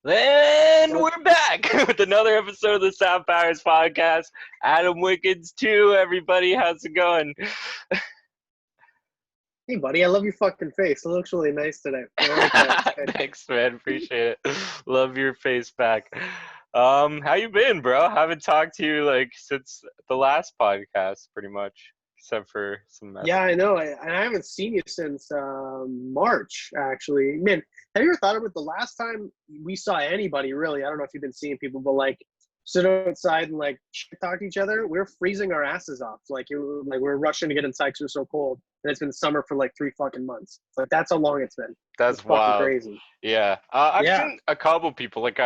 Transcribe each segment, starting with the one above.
And Well, we're back with another episode of the Sound Powers podcast. Adam Wickens too, everybody. How's it going? hey, buddy, I love your fucking face. It looks really nice today. I like that. It's good. Thanks, man. Appreciate it. Love your face back. How you been, bro? Haven't talked to you like since the last podcast, pretty much, except for some Yeah, messages. I know. I haven't seen you since March, actually. Man, have you ever thought about the last time we saw anybody, really? I don't know if you've been seeing people, but like sit outside and like shit talk to each other. We're freezing our asses off. Like we're rushing to get inside because we're so cold. And it's been summer for like 3 fucking months. Like that's how long it's been. It's That's fucking wild. crazy. Yeah. I've Yeah. seen a couple people, like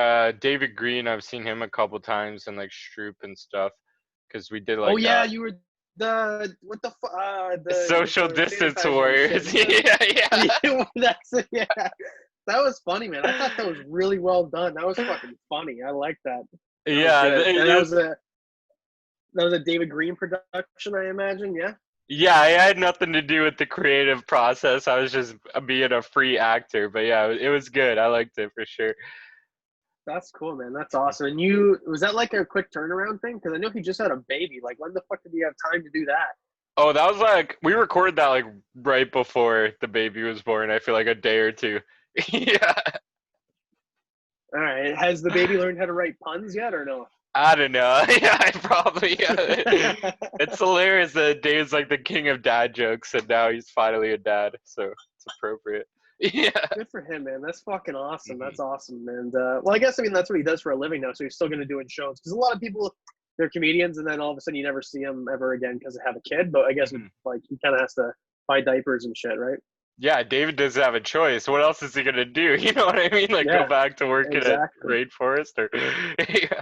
David Green. I've seen him a couple times, and like Stroop and stuff, because we did Oh like yeah, you were the with social the distance sanitizer and shit. warriors. What's that? Yeah, yeah. Yeah, yeah. That was funny, man. I thought that was really well done. That was fucking funny. I like that. That was Yeah, good. And that was a David Green production, I imagine. Yeah. yeah, I had nothing to do with the creative process. I was just being a free actor. But yeah, it was good. I liked it for sure. That's cool, man. That's awesome. And you was that like a quick turnaround thing? Because I know he just had a baby. Like, when the fuck did he have time to do that? Oh, that was like we recorded that like right before the baby was born. I feel like a day or two. Yeah. All right. Has the baby learned how to write puns yet, or no? I don't know. Yeah, I probably. Yeah. It's hilarious that Dave's like the king of dad jokes, and now he's finally a dad, so it's appropriate. Yeah. Good for him, man. That's fucking awesome. Hmm. That's awesome. And well, I guess that's what he does for a living now. So he's still going to do it in shows because a lot of people they're comedians, and then all of a sudden you never see them ever again because they have a kid. But I guess Hmm. like he kind of has to buy diapers and shit, right? Yeah, David doesn't have a choice. What else is he gonna do? You know what I mean? Like go Yeah, back to working at exactly. Rainforest or yeah.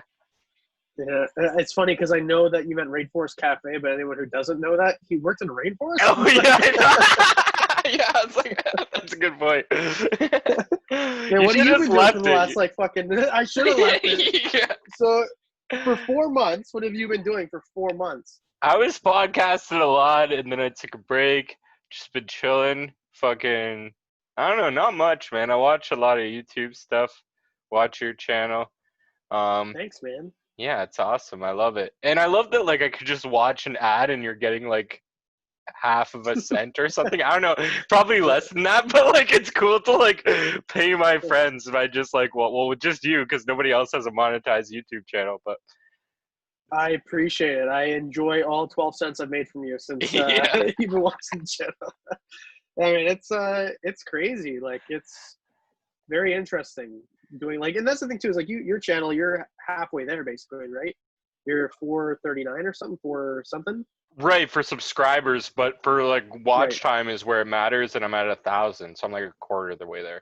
Yeah, it's funny because I know that you meant Rainforest Cafe, but anyone who doesn't know that he worked in a rainforest. Oh yeah, I know. Yeah, it's like that's a good point. Man, You what have should you have just been doing for left the last it. like fucking? I should have left it. Yeah. So for 4 months, what have you been doing for 4 months? I was podcasting a lot, and then I took a break. Just been chilling. Fucking, I don't know, not much, man. I watch a lot of YouTube stuff. Watch your channel. Um, Thanks, man. yeah, it's awesome. I love it, and I love that like I could just watch an ad, and you're getting like half of a cent or something. I don't know, probably less than that, but like it's cool to like pay my friends by just like well, just you because nobody else has a monetized YouTube channel. But I appreciate it. I enjoy all 12 cents I've made from you since yeah. you've been watching the channel. I mean, it's crazy. Like it's very interesting doing like, and that's the thing too is like your channel, you're halfway there basically, right? You're 439 or something for something, Right, for subscribers, but for like right? watch time is where it matters, and I'm at 1,000, so I'm like a quarter of the way there.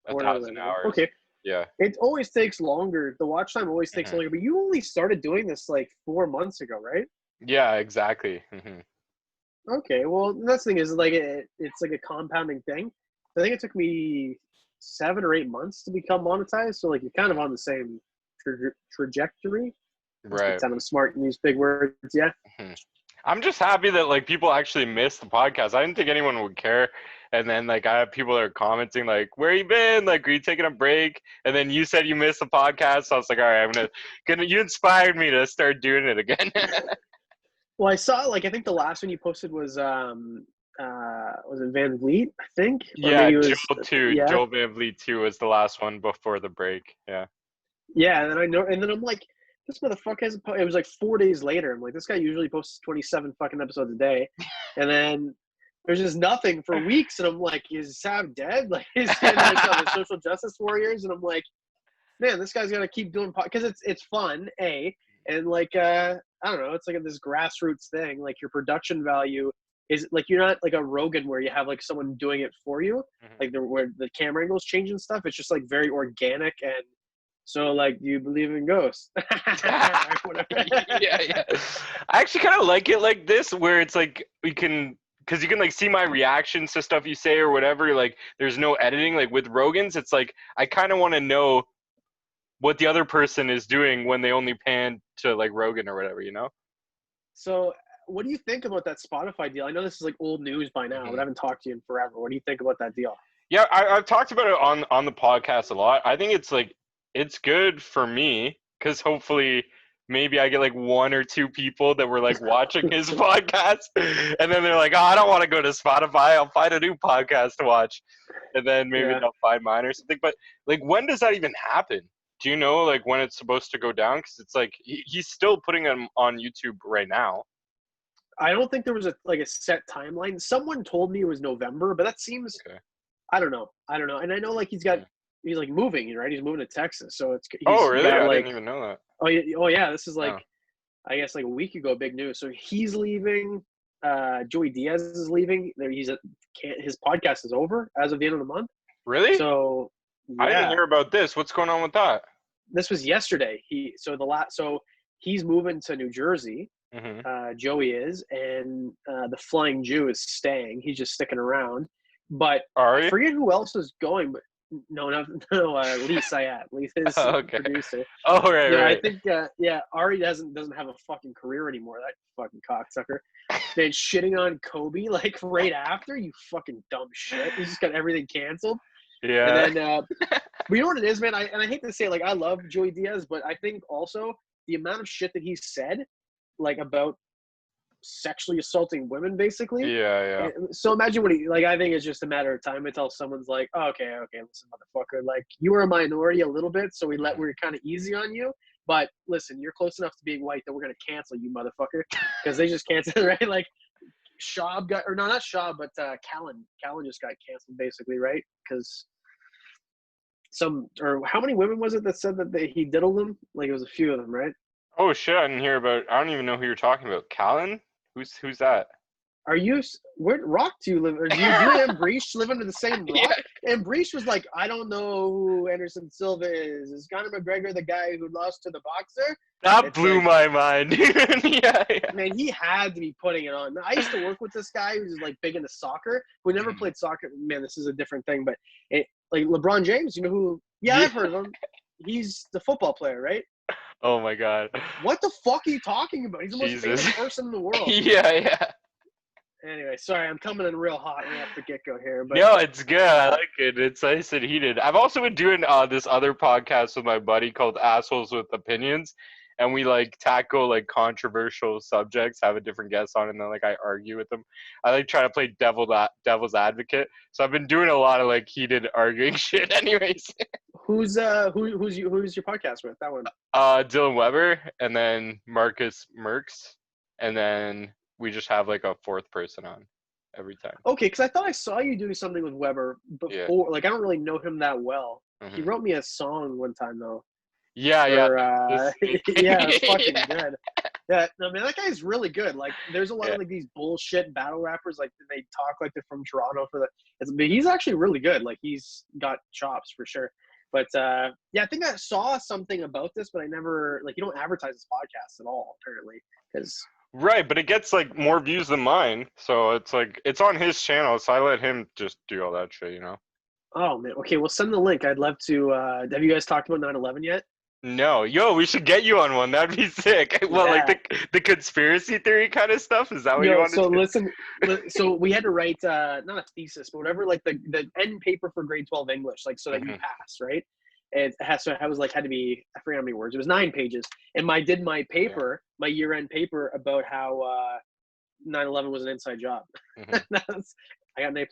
A Quarter of the thousand way there. hours. Okay, Yeah. it always takes longer. The watch time always takes Hmm. longer, but you only started doing this like 4 months ago, right? Yeah, exactly. Hmm. Okay, well, that's the thing is like it's like a compounding thing. I think it took me 7 or 8 months to become monetized. So like you're kind of on the same trajectory. Must be Right. kind of smart and use big words. Yeah. Hmm. I'm just happy that like people actually miss the podcast. I didn't think anyone would care. And then like I have people that are commenting like, "Where you been? Like, are you taking a break?" And then you said you missed the podcast, so I was like, "All right, gonna." You inspired me to start doing it again. Well, I saw like I think the last one you posted was it Van Vliet, I think, or Yeah, maybe it was Joel too. yeah. Joel Van Vliet too was the last one before the break. Yeah. Yeah, and then I know and then I'm like this motherfucker hasn't it was like 4 days later. I'm like, this guy usually posts 27 fucking episodes a day. And then there's just nothing for weeks, and I'm like, is Sam dead? Like, is he like the social justice warriors? And I'm like, man, this guy's gonna keep doing because it's fun, and like I don't know, it's like this grassroots thing. Like your production value is like you're not like a Rogan where you have like someone doing it for you, Mhm. like where the camera angles change and stuff. It's just like very organic and so like, do you believe in ghosts? Whatever. Yeah, yeah. I actually kind of like it like this, where it's like we can, because you can like see my reactions to stuff you say or whatever. Like, there's no editing. Like with Rogan's, it's like I kind of want to know what the other person is doing when they only pan to like Rogan or whatever, you know? So, what do you think about that Spotify deal? I know this is like old news by now, but I Hmm. haven't talked to you in forever. What do you think about that deal? Yeah, I've talked about it on the podcast a lot. I think it's like it's good for me because hopefully maybe I get like one or two people that were like watching his podcast, and then they're like, "Oh, I don't want to go to Spotify. I'll find a new podcast to watch," and then maybe Yeah. they'll find mine or something. But like, when does that even happen? Do you know like when it's supposed to go down? Because it's like he's still putting them on YouTube right now. I don't think there was a set timeline. Someone told me it was November, but that seems Okay. I don't know. I don't know. And I know like he's like moving, right? He's moving to Texas, so Oh, he's really? got I like didn't even know that. oh yeah, this is like Oh. I guess like a week ago, big news. So he's leaving. Joey Diaz is leaving. His podcast is over as of the end of the month. Really? So I didn't yeah, hear about this. What's going on with that? this was yesterday. So he's moving to New Jersey. Mm-hmm. Joey is, and the Flying Jew is staying. He's just sticking around. But Are I you? forget who else is going. But no, Lee Sayat. Lee is Oh, the okay. producer. Oh, right, No, right. I think Ari doesn't have a fucking career anymore. That fucking cocksucker. Then shitting on Kobe like right after, you fucking dumb shit. He just got everything canceled. Yeah. And then but you know what it is, man? I hate to say it, like I love Joey Diaz, but I think also the amount of shit that he said, like about sexually assaulting women, basically. Yeah, So imagine what he like. I think it's just a matter of time until someone's like, oh, okay, listen, motherfucker, like you were a minority a little bit, so we're kind of easy on you. But listen, you're close enough to being white that we're gonna cancel you, motherfucker, because they just canceled, right? Like Schaub got, or no, not Schaub, but Callan just got canceled, basically, right? Because how many women was it that said that he diddled them? Like it was a few of them, right? Oh shit, I didn't hear about. I don't even know who you're talking about. Callan? Who's that? Are you where rock do you live? Or do you and Breach live under the same rock? Yeah. And Breach was like, I don't know who Anderson Silva is. Is Conor McGregor the guy who lost to the boxer? That It's blew like, my mind. Yeah. man, he had to be putting it on. I used to work with this guy who's like big into soccer. We never played soccer. Man, this is a different thing. But like LeBron James, you know who? Yeah, I've heard of him. He's the football player, right? Oh my god. What the fuck are you talking about? He's the most famous person in the world. Yeah. Anyway, sorry, I'm coming in real hot right off the get-go here. But No, it's good. I like it. It's nice and heated. I've also been doing this other podcast with my buddy called Assholes with Opinions, and we like tackle like controversial subjects, have a different guest on, and then like I argue with them. I like try to play devil's advocate. So I've been doing a lot of like heated arguing shit. Anyways, who's your podcast with? That one. Dylan Weber, and then Marcus Merks, and then we just have like a fourth person on every time. Okay, because I thought I saw you doing something with Weber before. Yeah. Like I don't really know him that well. Mm-hmm. He wrote me a song one time though. Yeah. Yeah, it's fucking Yeah. good. Yeah, no, man, that guy's really good. Like, there's a lot of like these bullshit battle rappers. Like, they talk like they're from Toronto but he's actually really good. Like, he's got chops for sure. But yeah, I think I saw something about this, but I never you don't advertise this podcast at all apparently because. Right, but it gets like more views than mine, so it's like it's on his channel, so I let him just do all that shit, you know. Oh man, okay, well send the link. I'd love to. Have you guys talked about 9/11 yet? No, we should get you on one. That'd be sick. Well, Yeah. like the conspiracy theory kind of stuff. Is that what you want to do? Listen. So we had to write not a thesis, but whatever, like the end paper for grade 12 English, like so that you pass, right? It had to be, I forget how many words. It was 9 pages, and I did my paper, my year-end paper about how 9/11 was an inside job. I got an A+.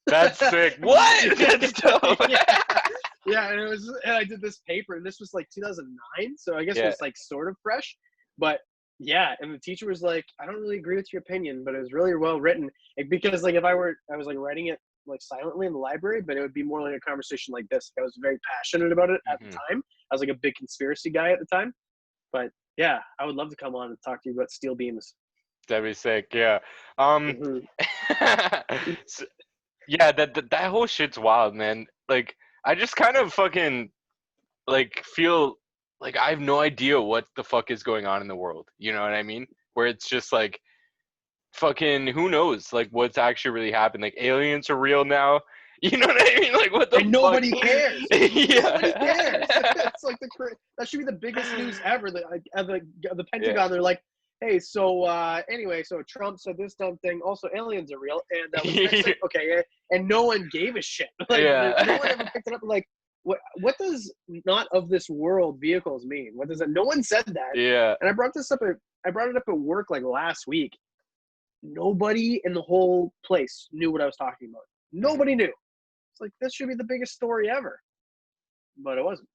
That's sick. What? That's dope. Yeah, and I did this paper, and this was like 2009, so I guess it was like sort of fresh, but yeah. And the teacher was like, "I don't really agree with your opinion, but it was really well written." Because like I was like writing it like silently in the library, but it would be more like a conversation like this. I was very passionate about it at the time. I was like a big conspiracy guy at the time, but yeah, I would love to come on and talk to you about steel beams. That'd be sick. Yeah. So, yeah. That whole shit's wild, man. Like, I just kind of fucking like feel like I have no idea what the fuck is going on in the world. You know what I mean? Where it's just like fucking who knows like what's actually really happened. Like aliens are real now. You know what I mean? Like what the and nobody cares. Yeah. Nobody cares. It's like that should be the biggest news ever. The Pentagon, they're like, hey, so anyway, so Trump said this dumb thing. Also, aliens are real, and what's the next thing? Okay, yeah, and no one gave a shit. Like, no one ever picked it up. Like, what does not of this world vehicles mean? What does that? No one said that. Yeah. And I brought it up at work like last week. Nobody in the whole place knew what I was talking about. Nobody knew. It's like, this should be the biggest story ever, but it wasn't.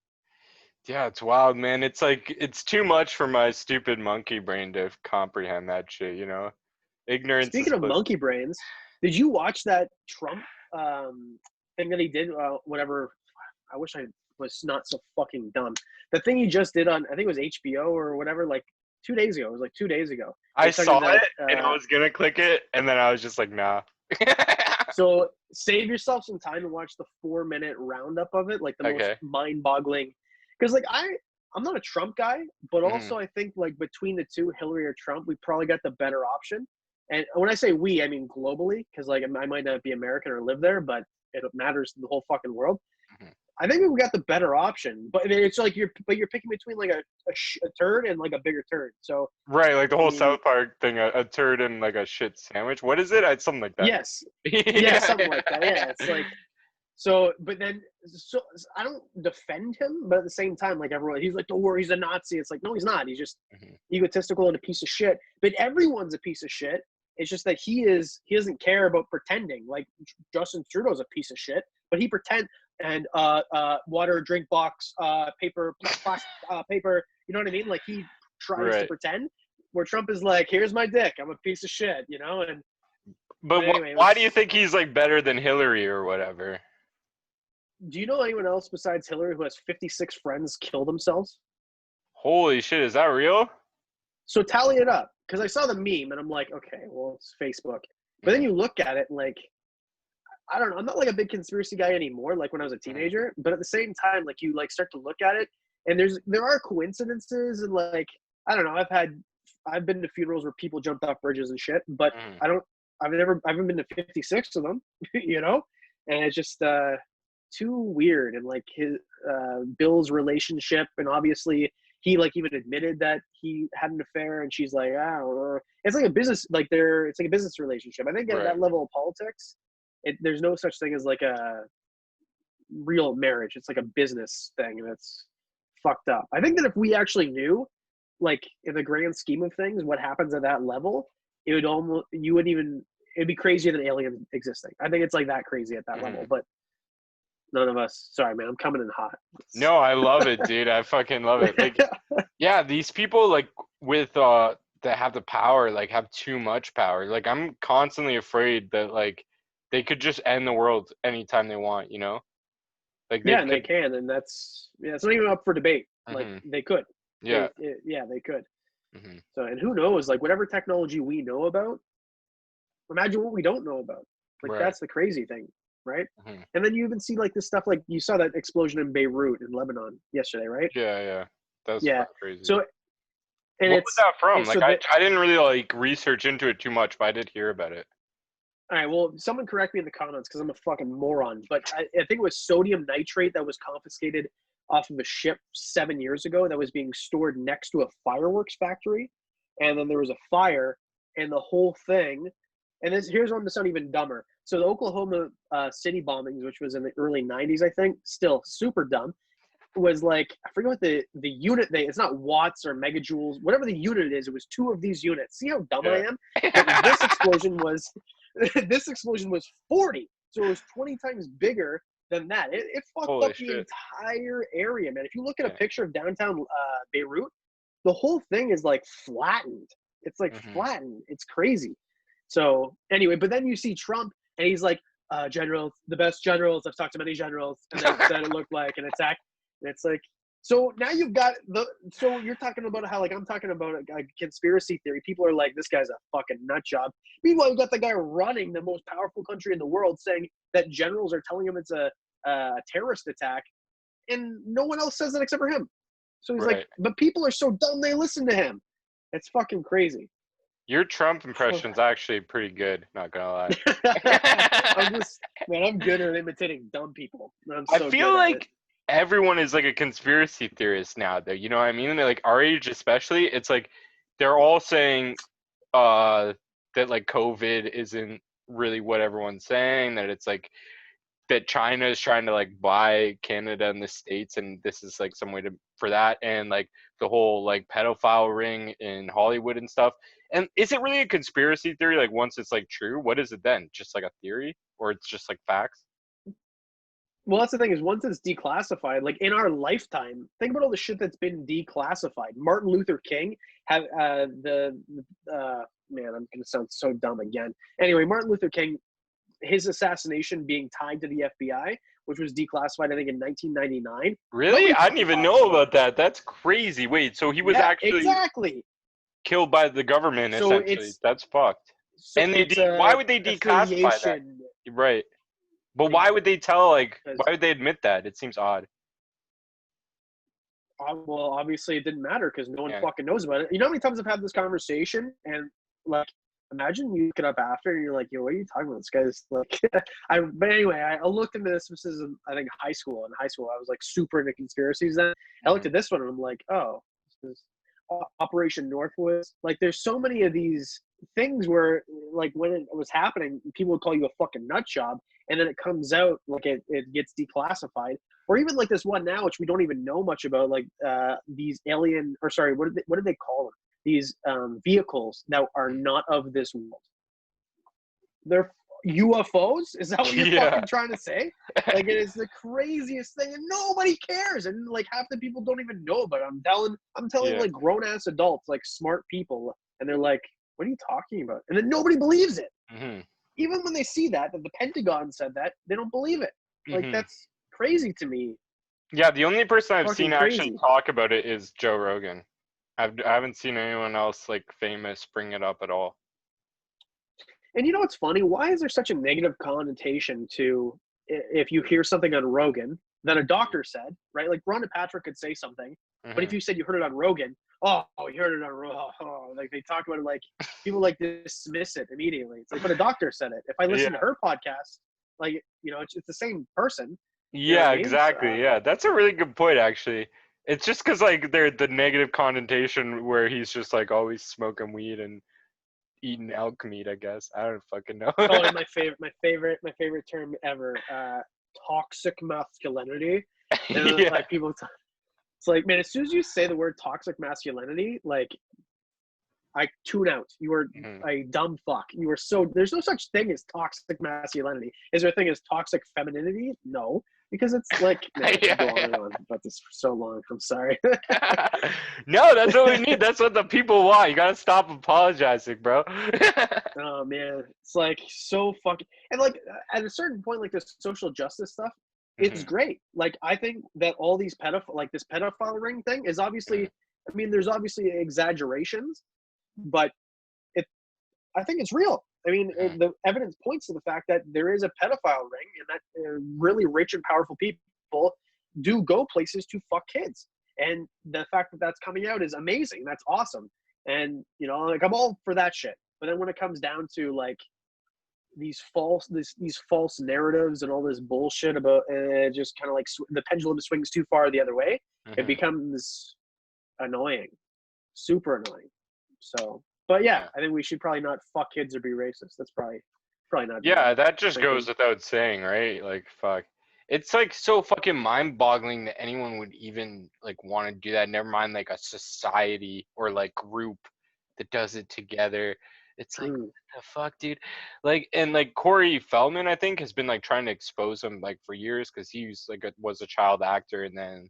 Yeah, it's wild, man. It's like it's too much for my stupid monkey brain to comprehend that shit, you know? Ignorance is Speaking of bliss. monkey brains, did you watch that Trump thing that he did? Whatever. I wish I was not so fucking dumb. The thing he just did on, I think it was HBO or whatever, like 2 days ago. It was like 2 days ago. I saw it and I was gonna click it and then I was just like, nah. So save yourself some time and watch the 4-minute roundup of it, like the most mind-boggling. Because like I'm not a Trump guy, but also I think like between the two, Hillary or Trump, we probably got the better option. And when I say we, I mean globally, because like I might not be American or live there, but it matters to the whole fucking world. I think we got the better option, but I mean, it's like you're picking between like a turd and like a bigger turd. So right, like the whole South Park thing, a turd and like a shit sandwich. What is it? Something like that. Yes, yeah, something like that. Yeah, it's like so. But then, so I don't defend him, but at the same time, like everyone, he's like, don't worry, he's a Nazi. It's like, no, he's not. He's just egotistical and a piece of shit. But everyone's a piece of shit. It's just that he doesn't care about pretending. Like Justin Trudeau's a piece of shit, but he pretend. And water, drink box, paper, plastic, paper. You know what I mean? Like he tries to pretend. Where Trump is like, "Here's my dick. I'm a piece of shit," you know. And but anyway, why do you think he's like better than Hillary or whatever? Do you know anyone else besides Hillary who has 56 friends kill themselves? Holy shit! Is that real? So tally it up, because I saw the meme and I'm like, okay, well it's Facebook. But then you look at it like, I don't know. I'm not like a big conspiracy guy anymore, like when I was a teenager. But at the same time, like you like start to look at it, and there are coincidences, and like I don't know. I've been to funerals where people jumped off bridges and shit, but I haven't been to 56 of them, you know. And it's just too weird. And like his Bill's relationship, and obviously he like even admitted that he had an affair, and she's like, I don't know. It's like a business, like it's like a business relationship. I think at that level of politics. There's no such thing as like a real marriage. It's like a business thing, and it's fucked up. I think that if we actually knew, like in the grand scheme of things, what happens at that level, it'd be crazier than aliens existing. I think it's like that crazy at that level, but none of us. Sorry, man, I'm coming in hot. No, I love it, dude. I fucking love it. Like, yeah, these people like with that have the power, like have too much power. Like I'm constantly afraid that like they could just end the world anytime they want, you know? Like they can, and it's not even up for debate. Like they could. Yeah. They could. So, and who knows? Like whatever technology we know about, imagine what we don't know about. Like that's the crazy thing, right? And then you even see like this stuff. Like you saw that explosion in Beirut in Lebanon yesterday, right? Yeah. That was crazy. So, and what was that from? Like I didn't really like research into it too much, but I did hear about it. All right, well, someone correct me in the comments because I'm a fucking moron. But I think it was sodium nitrate that was confiscated off of a ship 7 years ago that was being stored next to a fireworks factory. And then there was a fire, and the whole thing. And here's one that's not even dumber. So the Oklahoma City bombings, which was in the early 90s, I think, still super dumb, was like, I forget what the unit, it's not watts or megajoules, whatever the unit is, it was 2 of these units. See how dumb I am? But this explosion was... this explosion was 40, so it was 20 times bigger than that. It fucked up the entire area, man. If you look at a picture of downtown Beirut, the whole thing is like flattened. It's like flattened. It's crazy. So anyway, but then you see Trump, and he's like, generals, the best generals. I've talked to many generals, and they said it looked like an attack. And it's like, so now you've got so you're talking about how like I'm talking about a conspiracy theory. People are like, this guy's a fucking nut job. Meanwhile, you got the guy running the most powerful country in the world saying that generals are telling him it's a terrorist attack, and no one else says it except for him. So he's like, but people are so dumb they listen to him. It's fucking crazy. Your Trump impression's actually pretty good, not gonna lie. I'm good at imitating dumb people. I feel like everyone is like a conspiracy theorist now, though. You know what I mean? Like our age, especially, it's like they're all saying that like COVID isn't really what everyone's saying, that it's like that China is trying to like buy Canada and the States, and this is like some way to for that, and like the whole like pedophile ring in Hollywood and stuff. And is it really a conspiracy theory? Like once it's like true, what is it then? Just like a theory, or it's just like facts? Well, that's the thing is once it's declassified, like in our lifetime, think about all the shit that's been declassified. Martin Luther King have man, I'm gonna sound so dumb again. Anyway, Martin Luther King, his assassination being tied to the FBI, which was declassified, I think, in 1999. Really? Nobody I didn't fucking even talks know about about it. that. That's crazy. Wait, so he was Yeah, actually exactly. killed by the government So essentially. That's fucked. so And it's why a would they declassify that? affiliation. Right. But why would they tell like Because why would they admit that? It seems odd. well, obviously it didn't matter because no one Yeah. fucking knows about it. You know how many times I've had this conversation and like imagine you look it up after and you're like, yo, what are you talking about? This guy's like but anyway, I looked into this. This is I think high school. In high school I was like super into conspiracies then. I looked at this one and I'm like, oh, this is Operation Northwoods. Like there's so many of these things where like when it was happening, people would call you a fucking nut job, and then it comes out like it gets declassified. Or even like this one now, which we don't even know much about, like these alien, or sorry, what did they call them? These vehicles that are not of this world. They're UFOs. Is that what you're Yeah. fucking trying to say? Like it is the craziest thing, and nobody cares. And like half the people don't even know about it. I'm telling Yeah. like grown ass adults, like smart people, and they're like, "What are you talking about?" And then nobody believes it. Mm-hmm. Even when they see that the Pentagon said that, they don't believe it. Like Mm-hmm. that's crazy to me. Yeah, the only person I've Fucking seen actually crazy. talk about it is Joe Rogan. I haven't seen anyone else like famous bring it up at all. And you know what's funny? Why is there such a negative connotation to if you hear something on Rogan that a doctor said, right? Like Rhonda Patrick could say something, but if Mm-hmm. you said you heard it on Rogan, oh, you heard it on Rogan, like they talk about it like people like dismiss it immediately. It's like, but a doctor said it. If I listen to Yeah. her podcast, like you know, it's the same person. You know what Yeah, I mean? So I exactly. don't know. Yeah, that's a really good point actually. It's just because like they're the negative connotation where he's just like always smoking weed and eating elk meat, I guess. I don't fucking know. Oh, and my favorite term ever, toxic masculinity, and Yeah. like people. It's like, man, as soon as you say the word toxic masculinity, like I tune out. You are Mhm. a dumb fuck. You are so there's no such thing as toxic masculinity. Is there a thing as toxic femininity? No. Because it's like, man, I could go on and Yeah, on about this for so long. I'm sorry. yeah. No, that's what we need. That's what the people want. You gotta stop apologizing, bro. Oh man, it's like so fucking and like at a certain point, like this social justice stuff is Mhm, great. Like I think that all these pedophile, like this pedophile ring thing, is mhm, obviously. I mean, there's obviously exaggerations, but it. I think it's real. I mean, mhm, the evidence points to the fact that there is a pedophile ring, and that really rich and powerful people do go places to fuck kids. And the fact that that's coming out is amazing. That's awesome. And you know, like I'm all for that shit. But then when it comes down to like these false narratives and all this bullshit about just kind of like the pendulum swings too far the other way, it mhm. becomes annoying, super annoying. So, but yeah, Yeah. I think we should probably not fuck kids or be racist. That's probably not good Yeah, that just goes thinking. without saying, right? Like, fuck. It's like so fucking mind-boggling that anyone would even like want to do that. Never mind like a society or like group that does it together. It's like, Mm. what the fuck, dude? Like, and like Corey Feldman, I think, has been like trying to expose him like for years because he was like was a child actor, and then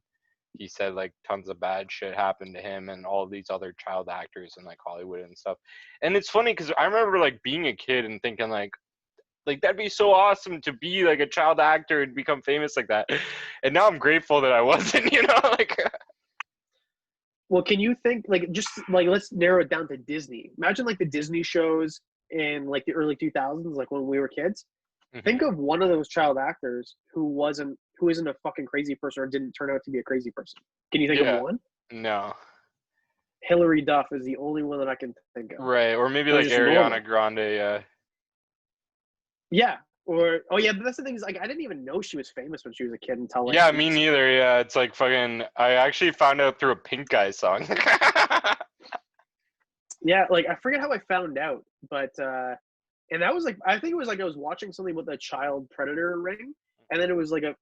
he said like tons of bad shit happened to him and all these other child actors in like Hollywood and stuff. And it's funny because I remember like being a kid and thinking like that'd be so awesome to be like a child actor and become famous like that. And now I'm grateful that I wasn't, like Well, can you think like just like let's narrow it down to Disney. Imagine like the Disney shows in like the early 2000s, like when we were kids. Think Mhm. of one of those child actors who isn't a fucking crazy person or didn't turn out to be a crazy person. Can you think of Yeah. one? No. Hillary Duff is the only one that I can think of. Right. Or maybe That was like just Ariana normal. Grande, yeah. Yeah. Or oh yeah, but that's the thing is like I didn't even know she was famous when she was a kid until like Yeah, me recently. neither. Yeah, it's like fucking I actually found out through a Pink Guy song. Yeah, like I forget how I found out, but and that was like I think it was like I was watching something with a child predator ring, and then it was like I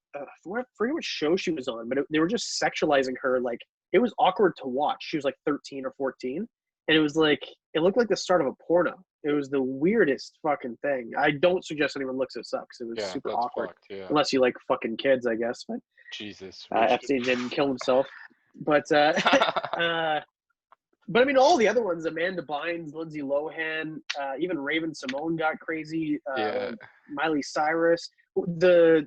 forget what show she was on, but they were just sexualizing her. Like it was awkward to watch. She was like 13 or 14, and it was like it looked like the start of a porno. It was the weirdest fucking thing. I don't suggest anyone looks this up because it was Yeah, super that's awkward, fucked. Yeah. unless you like fucking kids, I guess. But Jesus. Epstein didn't kill himself, but but I mean, all the other ones, Amanda Bynes, Lindsay Lohan, even Raven Simone got crazy. Yeah. Miley Cyrus, the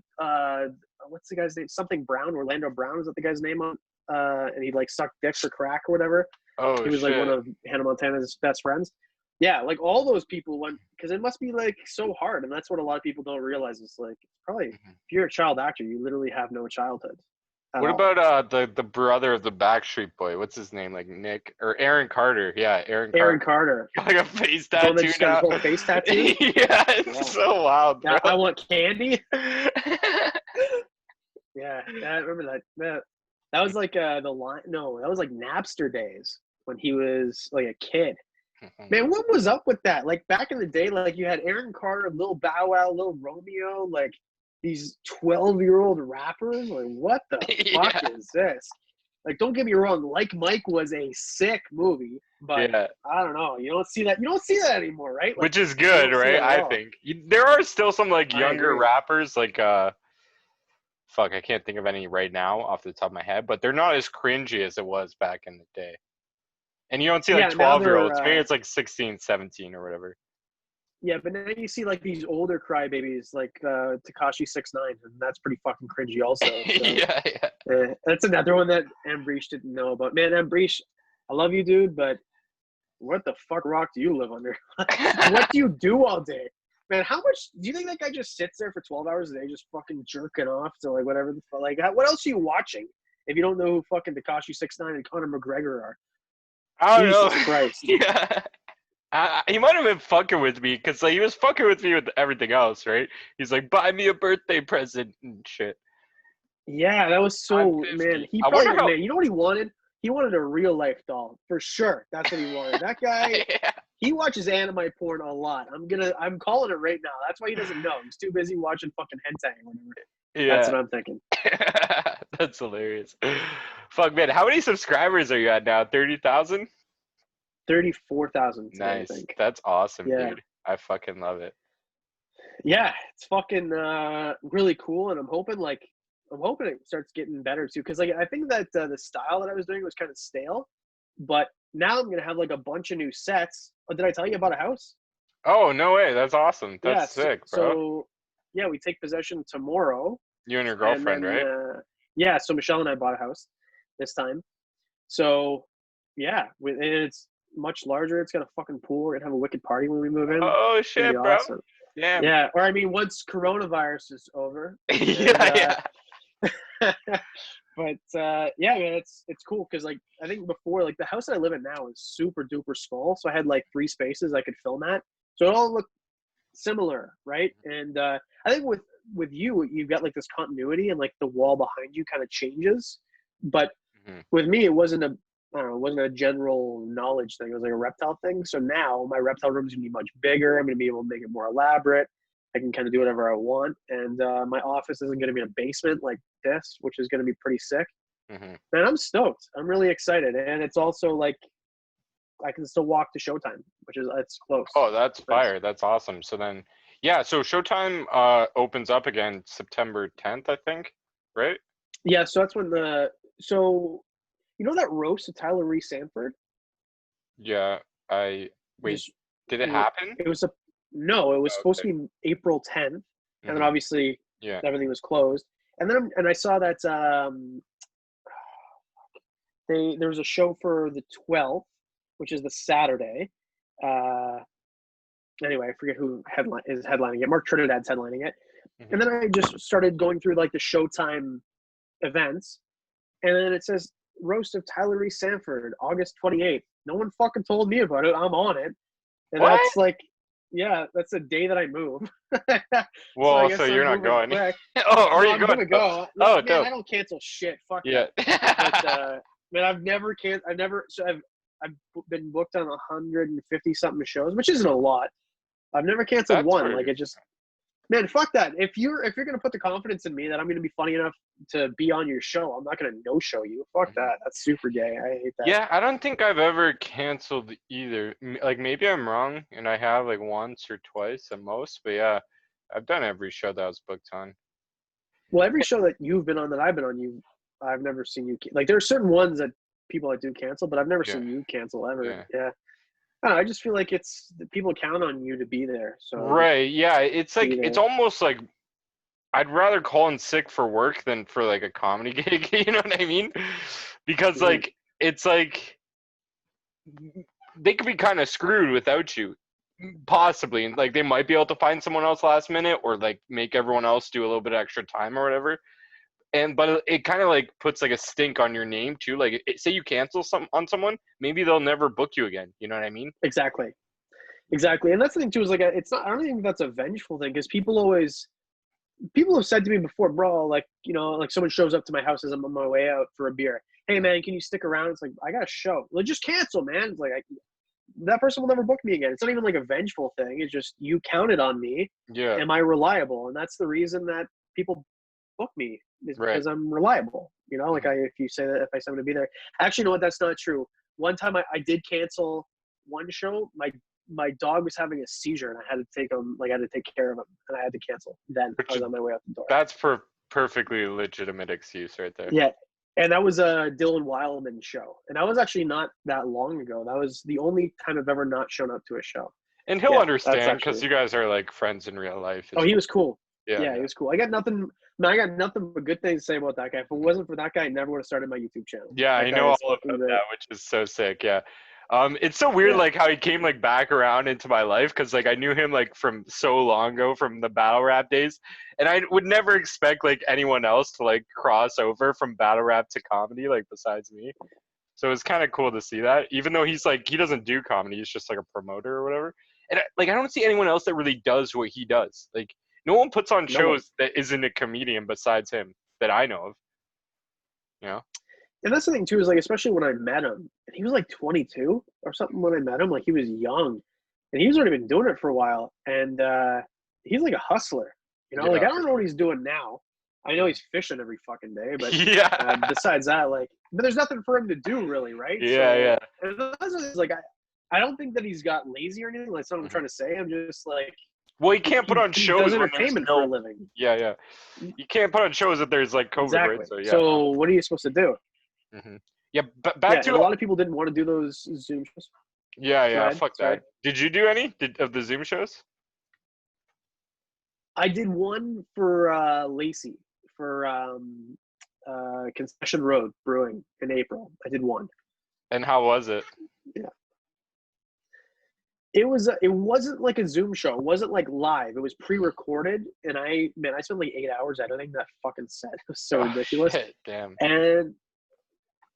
what's the guy's name? Something Brown, Orlando Brown, is that the guy's name on? And he like sucked dicks or crack or whatever. Oh He was shit. like one of Hannah Montana's best friends. Yeah, like all those people went because it must be like so hard, and that's what a lot of people don't realize. Is like probably if you're a child actor, you literally have no childhood. What about the brother of the Backstreet Boy? What's his name? Like Nick or Aaron Carter? Yeah, Aaron Aaron Carter. Carter? Like a face The one that tattoo just got now. his whole face tattoo. Yeah, it's so wild, bro. I want candy. Yeah, I remember that. That was like the line. No, that was like Napster days when he was like a kid. Man, what was up with that? Like back in the day, like you had Aaron Carter, Lil Bow Wow, Lil Romeo, like these 12-year-old rappers. Like, what the fuck is this? Like, don't get me wrong. Like Mike was a sick movie, but Yeah. I don't know. You don't see that. You don't see that anymore, right? Like, Which is good, right? I think there are still some like younger rappers, like fuck, I can't think of any right now off the top of my head, but they're not as cringy as it was back in the day. And you don't see like 12-year-olds. Maybe it's like 16, 17 or whatever. Yeah, but now you see like these older crybabies like Tekashi 6ix9ine, and that's pretty fucking cringy also. So, yeah. That's another one that Ambreesh didn't know about. Man, Ambreesh, I love you, dude, but what the fuck rock do you live under? What do you do all day? Man, how much do you think that guy just sits there for 12 hours a day just fucking jerking off to like whatever the fuck? Like, what else are you watching if you don't know who fucking Tekashi 6ix9ine and Conor McGregor are? I don't Jesus know. Christ. Yeah. He might have been fucking with me because like he was fucking with me with everything else, right? He's like, buy me a birthday present and shit. Yeah, that was so, man. He probably, man, you know what he wanted? He wanted a real life doll for sure. That's what he wanted. That guy, he watches anime porn a lot. I'm calling it right now. That's why he doesn't know. He's too busy watching fucking hentai or whatever. Yeah. That's what I'm thinking. That's hilarious. Fuck, man. How many subscribers are you at now? 30,000? 34,000. Nice. That's awesome, dude. I fucking love it. Yeah, it's fucking really cool, and I'm hoping it starts getting better too. Because like I think that the style that I was doing was kind of stale, but now I'm gonna have like a bunch of new sets. Oh, did I tell you about a house? Oh no way! That's awesome. That's sick, bro. So yeah, we take possession tomorrow. You and your girlfriend, then, right? Yeah. So Michelle and I bought a house this time. So yeah, it's much larger. It's got a fucking pool. We're gonna have a wicked party when we move in. Oh shit, bro! Awesome. Yeah. Yeah. Or I mean, once coronavirus is over. Yeah. But yeah, man, it's cool because like I think before like the house that I live in now is super duper small, so I had like 3 spaces I could film at, so it all looked similar, right? And I think with you've got like this continuity and like the wall behind you kind of changes, but with me it wasn't a general knowledge thing. It was like a reptile thing. So now my reptile room is gonna be much bigger. I'm gonna be able to make it more elaborate. I can kind of do whatever I want. And my office isn't going to be in a basement like this, which is going to be pretty sick. Man, I'm stoked. I'm really excited. And it's also like I can still walk to Showtime, it's close. Oh, that's fire. That's awesome. So then, yeah, so Showtime opens up again September 10th, I think, right? Yeah, so that's when so you know that roast of Tyler Reese Sanford? Yeah, did it happen? It was supposed to be April 10th, and then obviously everything was closed. And then I saw that there was a show for the 12th, which is the Saturday. Anyway, I forget who is headlining it. Mark Trinidad's headlining it. And then I just started going through like the Showtime events, and then it says roast of Tyler Reese Sanford, August 28th. No one fucking told me about it. I'm on it, and that's like. Yeah, that's the day that I move. Well, so you're not going. Oh, are you going? Go. Oh, man, I don't cancel shit. Fuck yeah. that. But man, I've I've been booked on 150 something shows, which isn't a lot. I've never canceled That's one. pretty Like good. it just, man, fuck that. If you're gonna put the confidence in me that I'm gonna be funny enough to be on your show, I'm not gonna no show you. Fuck that. That's super gay. I hate that. Yeah, I don't think I've ever canceled either. Like maybe I'm wrong, and I have like once or twice at most. But yeah, I've done every show that I was booked on. Well, every show that you've been on that I've been on, I've never seen you. Like there are certain ones that people I do cancel, but I've never Yeah, seen you cancel ever. yeah. Yeah. I don't know, I just feel like it's people count on you to be there. So just Right. Yeah, it's be like it's there. almost like I'd rather call in sick for work than for like a comedy gig. You know what I mean? Because Mhm. like it's like they could be kind of screwed without you. Possibly. Like they might be able to find someone else last minute or like make everyone else do a little bit of extra time or whatever. And but it kind of like puts like a stink on your name too. Like say you cancel some on someone, maybe they'll never book you again. You know what I mean? Exactly. Exactly. And that's the thing too, is like it's not I don't think that's a vengeful thing because people have said to me before, bro, like, like someone shows up to my house as I'm on my way out for a beer. Hey man, can you stick around? It's like, I got a show. Like, just cancel, man. It's like that person will never book me again. It's not even like a vengeful thing. It's just you counted on me. Yeah. Am I reliable? And that's the reason that people book me is Right. because I'm reliable. Like if you say that if I say I'm gonna be there. Actually, you know what? That's not true. One time I did cancel one show. My dog was having a seizure and I had to take him, like I had to take care of him and I had to cancel. Then I Which was is on my way out the door. that's perfectly legitimate excuse right there. Yeah. And that was a Dylan Wildman show. And that was actually not that long ago. That was the only time I've ever not shown up to a show. And he'll Yeah, that's understand because actually. you guys are like friends in real life Oh, as he well. was cool. Yeah, Yeah, he yeah. was cool. I got nothing but good things to say about that guy. If it wasn't for that guy, I never would have started my YouTube channel. Yeah, That I guy know is all fucking about great. that, which is so sick. Yeah. It's so weird Yeah. like how he came like back around into my life because like I knew him like from so long ago from the battle rap days. And I would never expect like anyone else to like cross over from battle rap to comedy, like besides me. So it's kind of cool to see that, even though he's like he doesn't do comedy, he's just like a promoter or whatever. And like I don't see anyone else that really does what he does. Like no one puts on No one. shows that isn't a comedian besides him that I know of. You know? And that's the thing too, is like especially when I met him, and he was like 22 or something when I met him. Like he was young. And he's already been doing it for a while. And he's like a hustler. Like Yeah, I for don't know what sure. he's doing now. I know he's fishing every fucking day, but Yeah. besides that, but there's nothing for him to do really, right? Yeah, So yeah. and that's just, like I don't think that he's got lazy or anything. That's not what I'm Mhm. trying to say. I'm just like Well, you can't put on he does shows when there's entertainment for a no. living. Yeah, yeah. You can't put on shows if there's like COVID, right? Exactly. So yeah. So what are you supposed to do? Yeah, but back Yeah, and to a lot of people didn't want to do those Zoom shows. yeah, Go yeah. ahead. Fuck Sorry. that. Did you do any of the Zoom shows? I did one for Lacey for Concession Road Brewing in April. I did one. And how was it? Yeah. It wasn't like a Zoom show. It wasn't like live. It was pre-recorded, and I spent like 8 hours editing that fucking set. It was so Oh ridiculous. shit! Damn. And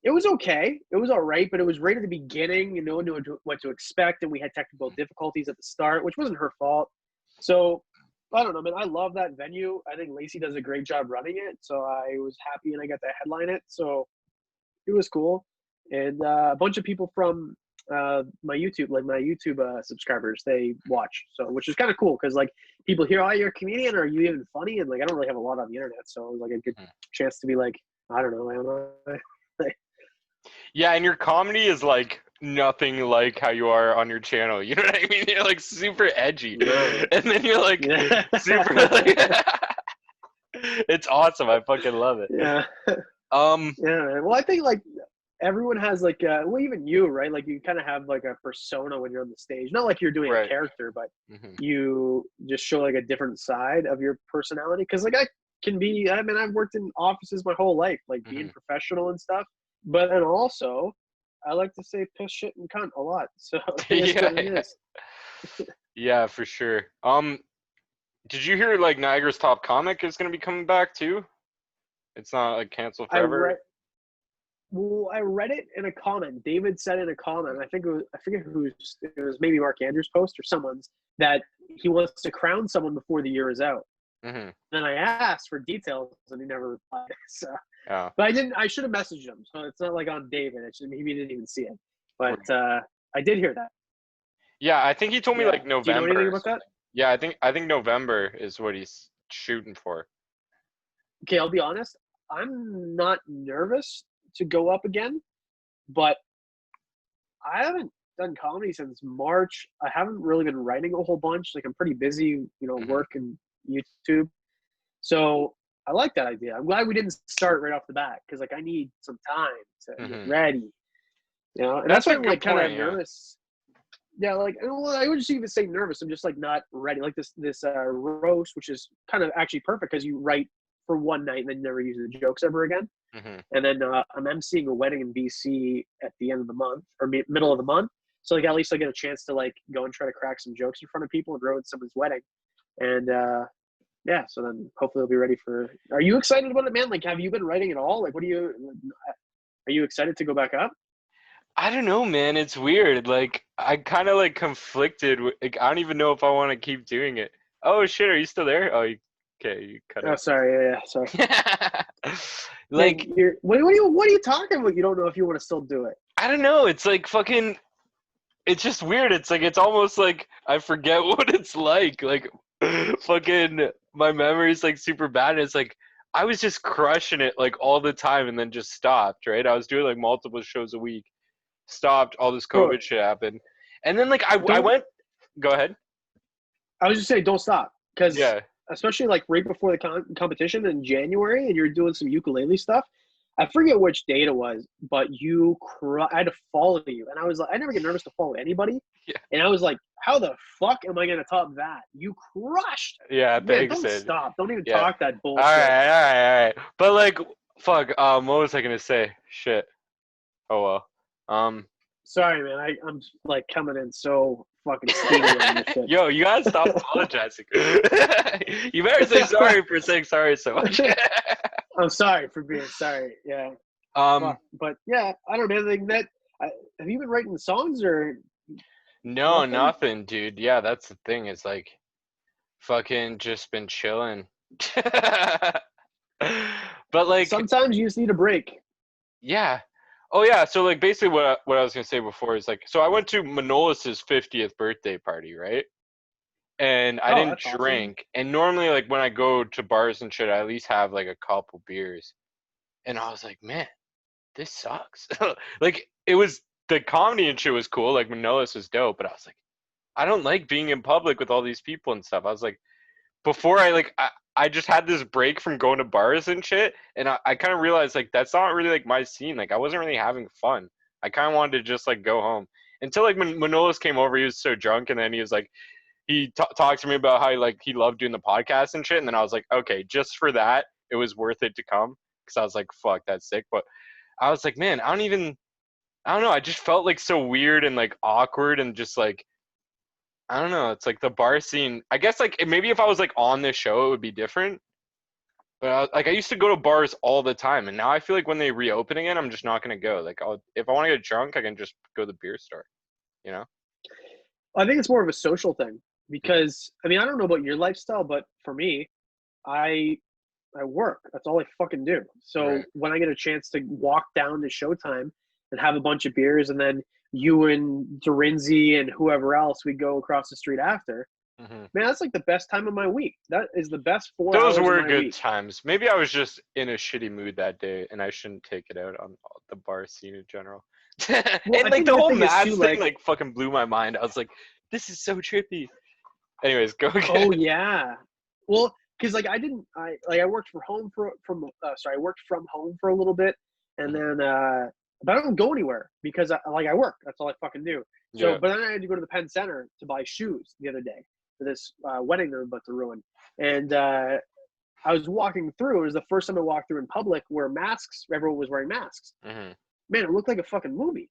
it was okay. It was all right, but it was right at the beginning, and no one knew what to expect, and we had technical difficulties at the start, which wasn't her fault. So I don't know, man. I love that venue. I think Lacey does a great job running it, so I was happy, and I got to headline it. So it was cool, and a bunch of people from my YouTube subscribers, they watch, so which is kind of cool because like people hear, oh, you're a comedian, or are you even funny? And like I don't really have a lot on the internet, so it was like a good chance to be like, I don't know, Yeah, and your comedy is like nothing like how you are on your channel. You know what I mean? You're like super edgy, No. and then you're like Yeah. super. Like, it's awesome. I fucking love it. Yeah. Um. Yeah. Well, I think like everyone has like, well, even you, right? Like you kind of have like a persona when you're on the stage. Not like you're doing a Right. character, but Mhm. you just show like a different side of your personality. Because like I've worked in offices my whole life, like being professional and stuff. But then also, I like to say piss, shit, and cunt a lot. So it is what it is. Yeah, for sure. Did you hear like Niagara's Top Comic is gonna be coming back too? It's not like canceled I forever. read it in a comment. David said in a comment, I forget who's, it was maybe Mark Andrews' post or someone's, that he wants to crown someone before the year is out. Mm-hmm. And I asked for details and he never replied. So, Yeah. but I should have messaged him. So it's not like on David. Maybe he didn't even see it. But I did hear that. Yeah, I think he told me Yeah. like Do you know November anything or about that? something. Yeah, I think November is what he's shooting for. Okay, I'll be honest. I'm not nervous to go up again, but I haven't done comedy since March. I haven't really been writing a whole bunch. Like I'm pretty busy, Hmm. work and YouTube. So I like that idea. I'm glad we didn't start right off the bat because like I need some time to get Hmm. ready. And that's That's why a I'm good like kind point. of Yeah. nervous. Yeah, like well, I wouldn't even say nervous. I'm just like not ready. Like this roast, which is kind of actually perfect because you write for one night and then never use the jokes ever again. Hmm. And then I'm emceeing a wedding in BC at the end of the month or middle of the month. So like at least I get a chance to like go and try to crack some jokes in front of people and ruin someone's wedding. And yeah, so then hopefully I'll be ready for. Are you excited about it, man? Like, have you been writing at all? Like, are you excited to go back up? I don't know, man. It's weird. Like I kind of like conflicted. Like I don't even know if I want to keep doing it. Oh shit, are you still there? Oh, okay, you cut Oh, out. sorry. Yeah, sorry. Like Man, what are you talking about? You don't know if you want to still do it. I don't know. It's like fucking. It's just weird. It's like it's almost like I forget what it's like. Like fucking my memory's like super bad. It's like I was just crushing it like all the time and then just stopped, right? I was doing like multiple shows a week, stopped, all this Bro, COVID shit happened. And then like I don't. went, go ahead. I was just saying, don't stop because Yeah. especially like right before the competition in January, and you're doing some ukulele stuff. I forget which date it was, but I had to follow you, and I was like, I never get nervous to follow anybody, Yeah. and I was like, how the fuck am I gonna top that? You crushed, Yeah, man. thanks, Don't Sid. stop. Don't even Yeah. talk that All bullshit. right, all right, all right. But like fuck, what was I gonna say? Shit. Oh well. Um Sorry, man. I'm like coming in so fucking steamy on this shit. Yo, you gotta stop apologizing. You better say sorry for saying sorry so much. I'm sorry for being sorry. Yeah, um, fuck. But yeah, I don't know. Like that. Have you been writing songs or no, nothing? nothing, dude. Yeah, that's the thing. It's like fucking just been chilling. But like, Sometimes you just need a break. yeah. Oh yeah. So like, basically, what I was gonna say before is like, so I went to Manolis's 50th birthday party, right? And I Oh, didn't that's awesome. drink. And normally, like when I go to bars and shit, I at least have like a couple beers. And I was like, man, this sucks. Like it was the comedy and shit was cool. Like Manolis was dope, but I was like, I don't like being in public with all these people and stuff. I was like, before I just had this break from going to bars and shit, and I kind of realized like that's not really like my scene. Like I wasn't really having fun. I kind of wanted to just like go home until like when Manolis came over. He was so drunk, and then he was like talked to me about how he loved doing the podcast and shit. And then I was like, okay, just for that, it was worth it to come because I was like, fuck, that's sick. But I was like, man, I don't know. I just felt like so weird and like awkward and just like I don't know. It's like the bar scene. I guess like maybe if I was like on this show, it would be different. But like I used to go to bars all the time, and now I feel like when they reopen again, I'm just not gonna go. Like if I want to get drunk, I can just go to the beer store. You know? I think it's more of a social thing Mm-hmm. because I mean I don't know about your lifestyle, but for me, I I work. That's all I fucking do. So Right. when I get a chance to walk down to Showtime and have a bunch of beers, and then you and Dorinzi and whoever else we go across the street after, Mm-hmm. man, that's like the best time of my week. That is the best four Those hours of were my good week. times. Maybe I was just in a shitty mood that day, and I shouldn't take it out on the bar scene in general. Well, And I like think the the whole thing is too, mask thing, like, like fucking blew my mind. I was like, this is so trippy. Anyways, go oh again. yeah, well, because like I didn't, I worked from home I worked from home for a little bit, and Mhm. then but I don't go anywhere because I work. That's all I fucking do. So, Yeah. but then I had to go to the Penn Center to buy shoes the other day for this wedding they're about to ruin, and I was walking through. It was the first time I walked through in public where masks. Everyone was wearing masks. Hmm. Man, it looked like a fucking movie.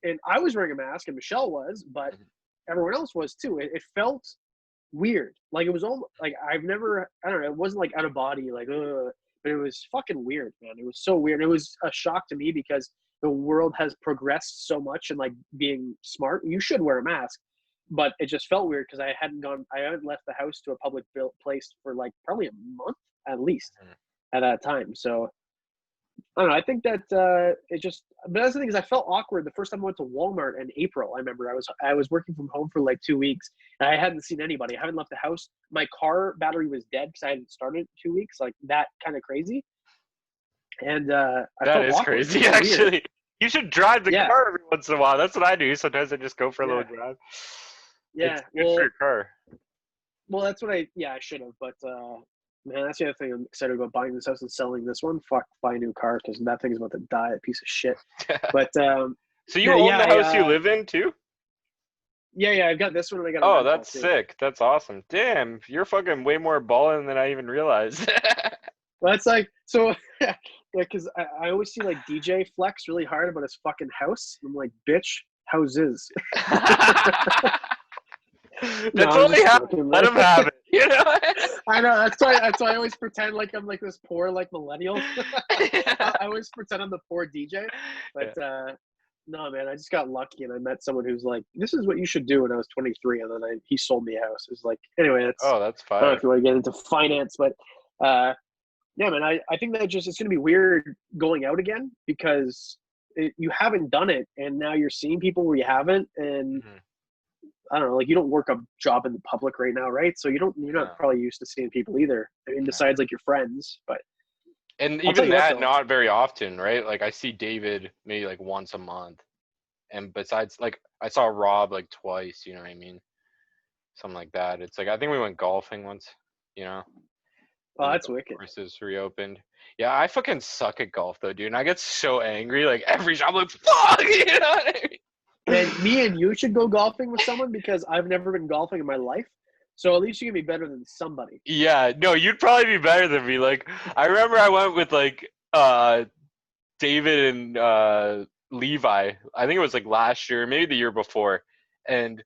And I was wearing a mask, and Michelle was, but Hmm. everyone else was too. It felt weird. Like it was almost like I've never. I don't know. It wasn't like out of body, like but it was fucking weird, man. It was so weird. It was a shock to me because the world has progressed so much and like being smart. You should wear a mask, but it just felt weird because I hadn't left the house to a public built place for like probably a month at least at that time. So I don't know. I think that it just. But that's the thing is, I felt awkward the first time I went to Walmart in April. I remember I was working from home for like 2 weeks, and I hadn't seen anybody. I haven't left the house. My car battery was dead because I hadn't started in 2 weeks. Like that kind of crazy. And I That felt is awkward. crazy, It felt weird. actually. You should drive the Yeah, car every once in a while. That's what I do. Sometimes I just go for a little yeah, drive. It's yeah. good for your car. Well, that's what I should have. But man, that's the other thing I'm excited about buying this house and selling this one. Fuck, buy a new car because that thing's about to die, a piece of shit. But So you no, own yeah, the house you live in too? yeah. I've got this one and I got a Oh, rental that's too. sick. That's awesome. Damn, you're fucking way more balling than I even realized. Well, it's like so. Yeah, because I always see like DJ flex really hard about his fucking house. I'm like, bitch, houses. No, That's I'm all he just has. joking, Let man. him have it. You know? I know that's why I always pretend like I'm like this poor like millennial. Yeah. I always pretend I'm the poor DJ, but Yeah. no, man, I just got lucky and I met someone who's like, this is what you should do when I was 23, and then he sold me a house. It was like, anyway, that's Oh, that's I don't know fire. if you want to get into finance, but yeah, man, I think that just it's going to be weird going out again because you haven't done it, and now you're seeing people where you haven't, and Mhm. I don't know, like you don't work a job in the public right now, right? So you're No, not probably used to seeing people either. I mean, no. besides like your friends, but And I'll tell even you what that, though. not very often, right? Like I see David maybe like once a month, and besides, like I saw Rob like twice. You know what I mean? Something like that. It's like I think we went golfing once. You know, Oh, when the that's golf wicked. courses reopened. Yeah, I fucking suck at golf though, dude. And I get so angry like every shot. I'm like, fuck, you know what I mean? Man, me and you should go golfing with someone because I've never been golfing in my life. So at least you can be better than somebody. Yeah, no, you'd probably be better than me. Like I remember I went with like David and Levi. I think it was like last year, maybe the year before. And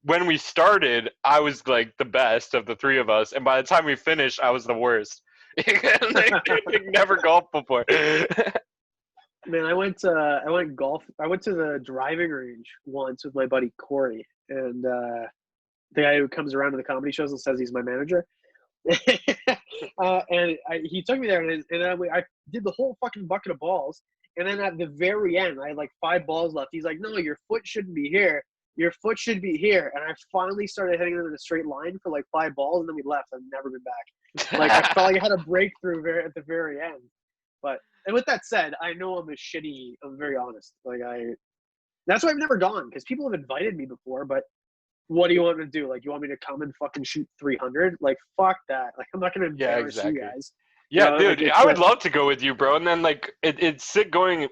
when we started, I was like the best of the three of us, and by the time we finished, I was the worst. They never golfed before. Man, I went golf. I went to the driving range once with my buddy Corey, and the guy who comes around to the comedy shows and says he's my manager. He took me there, and then I did the whole fucking bucket of balls. And then at the very end, I had like 5 balls left. He's like, "No, your foot shouldn't be here. Your foot should be here." And I finally started hitting them in a straight line for like 5 balls, and then we left. I've never been back. Like I felt like I had a breakthrough at the very end. But and with that said, I know I'm a shitty. I'm very honest. That's why I've never gone because people have invited me before, but what do you want me to do? Like, you want me to come and fucking shoot 300? Like, fuck that. Like, I'm not gonna Yeah, embarrass you exactly. guys. You Yeah, know, like dude, it's I would love to go with you, bro. And then like it's sick going